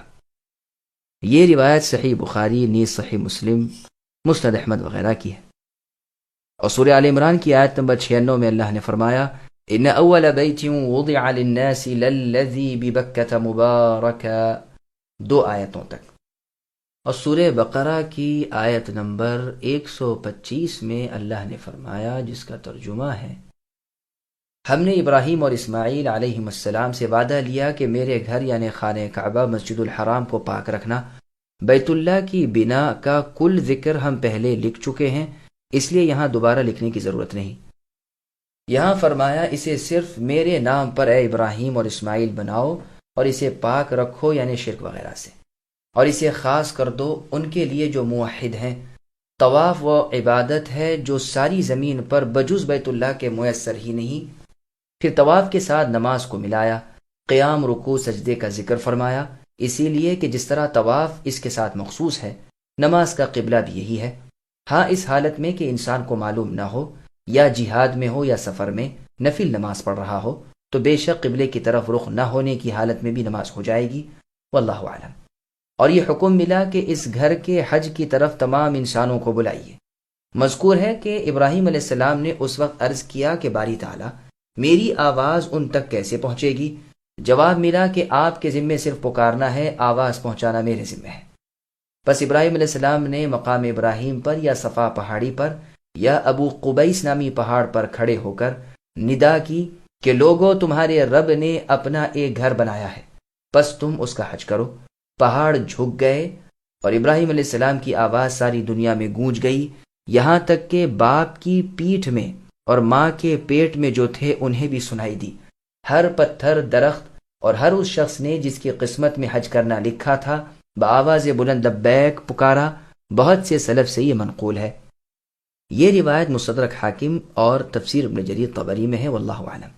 یہ روایت صحیح بخاری نیز صحیح مسلم، مسند احمد وغیرہ کی ہے۔ اور سورہ آل عمران کی آیت نمبر 96 میں اللہ نے فرمایا ان اول بیت وضع للناس للذی ببکۃ مبارکا، 2 آیتوں تک۔ اور سورہ بقرہ کی آیت نمبر 125 میں اللہ نے فرمایا، جس کا ترجمہ ہے، ہم نے ابراہیم اور اسماعیل علیہم السلام سے وعدہ لیا کہ میرے گھر یعنی خانہ کعبہ مسجد الحرام کو پاک رکھنا۔ بیت اللہ کی بنا کا کل ذکر ہم پہلے لکھ چکے ہیں، اس لیے یہاں دوبارہ لکھنے کی ضرورت نہیں۔ یہاں فرمایا اسے صرف میرے نام پر اے ابراہیم اور اسماعیل بناؤ اور اسے پاک رکھو یعنی شرک وغیرہ سے، اور اسے خاص کر دو ان کے لیے جو موحد ہیں۔ طواف و عبادت ہے جو ساری زمین پر بجز بیت اللہ کے میسر ہی نہیں۔ پھر طواف کے ساتھ نماز کو ملایا، قیام، رکوع، سجدے کا ذکر فرمایا، اسی لیے کہ جس طرح طواف اس کے ساتھ مخصوص ہے، نماز کا قبلہ بھی یہی ہے۔ ہاں اس حالت میں کہ انسان کو معلوم نہ ہو، یا جہاد میں ہو یا سفر میں نفل نماز پڑھ رہا ہو، تو بے شک قبلے کی طرف رخ نہ ہونے کی حالت میں بھی نماز ہو جائے گی، واللہ اعلم۔ اور یہ حکم ملا کہ اس گھر کے حج کی طرف تمام انسانوں کو بلائیے۔ مذکور ہے کہ ابراہیم علیہ السلام نے اس وقت عرض کیا کہ باری تعالیٰ، میری آواز ان تک کیسے پہنچے گی؟ جواب ملا کہ آپ کے ذمے صرف پکارنا ہے، آواز پہنچانا میرے ذمے ہے۔ پس ابراہیم علیہ السلام نے مقام ابراہیم پر یا صفا پہاڑی پر یا ابو قبیس نامی پہاڑ پر کھڑے ہو کر ندا کی کہ لوگو، تمہارے رب نے اپنا ایک گھر بنایا ہے، پس تم اس کا حج کرو۔ پہاڑ جھک گئے اور ابراہیم علیہ السلام کی آواز ساری دنیا میں گونج گئی، یہاں تک کہ باپ کی پیٹھ میں اور ماں کے پیٹ میں جو تھے انہیں بھی سنائی دی۔ ہر پتھر، درخت اور ہر اس شخص نے جس کی قسمت میں حج کرنا لکھا تھا بآواز بلند لبیک پکارا۔ بہت سے سلف سے یہ منقول ہے۔ یہ روایت مستدرک حاکم اور تفسیر ابن جریر طبری میں ہے، واللہ اعلم۔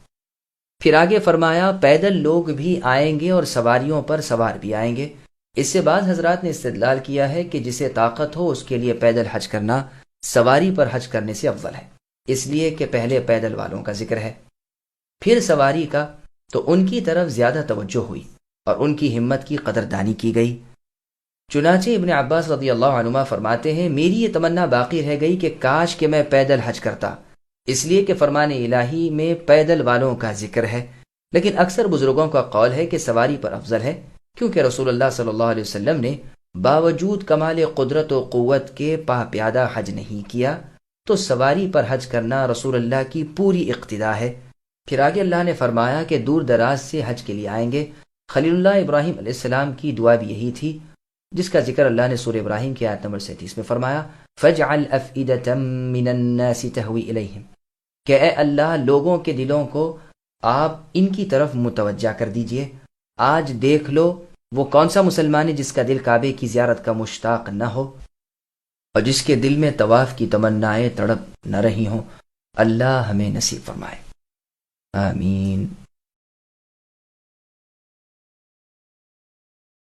پھر آگے فرمایا پیدل لوگ بھی آئیں گے اور سواریوں پر سوار بھی آئیں گے۔ اس سے بعض حضرات نے استدلال کیا ہے کہ جسے طاقت ہو اس کے لیے پیدل حج کرنا سواری پر حج کرنے سے افضل ہے، اس لیے کہ پہلے پیدل والوں کا ذکر ہے، پھر سواری کا، تو ان کی طرف زیادہ توجہ ہوئی اور ان کی ہمت کی قدردانی کی گئی۔ چنانچہ ابن عباس رضی اللہ عنہما فرماتے ہیں میری یہ تمنا باقی رہ گئی کہ کاش کہ میں پیدل حج کرتا، اس لیے کہ فرمان الہی میں پیدل والوں کا ذکر ہے، لیکن اکثر بزرگوں کا قول ہے کہ سواری پر افضل ہے، کیونکہ رسول اللہ صلی اللہ علیہ وسلم نے باوجود کمال قدرت و قوت کے پا پیادہ حج نہیں کیا، تو سواری پر حج کرنا رسول اللہ کی پوری اقتدا ہے۔ پھر آگے اللہ نے فرمایا کہ دور دراز سے حج کے لیے آئیں گے۔ خلیل اللہ ابراہیم علیہ السلام کی دعا بھی یہی تھی، جس کا ذکر اللہ نے سورہ ابراہیم کی آیت نمبر 37 میں فرمایا فَاجْعَلْ أَفْئِدَةً مِّنَ النَّاسِ تَهْوِي إِلَيْهِمْ، کہ اے اللہ لوگوں کے دلوں کو آپ ان کی طرف متوجہ کر دیجئے۔ آج دیکھ لو وہ کون سا مسلمان ہے جس کا دل کعبے کی زیارت کا مشتاق نہ ہو اور جس کے دل میں طواف کی تمنائیں تڑپ نہ رہی ہوں۔ اللہ ہمیں نصیب فرمائے، آمین۔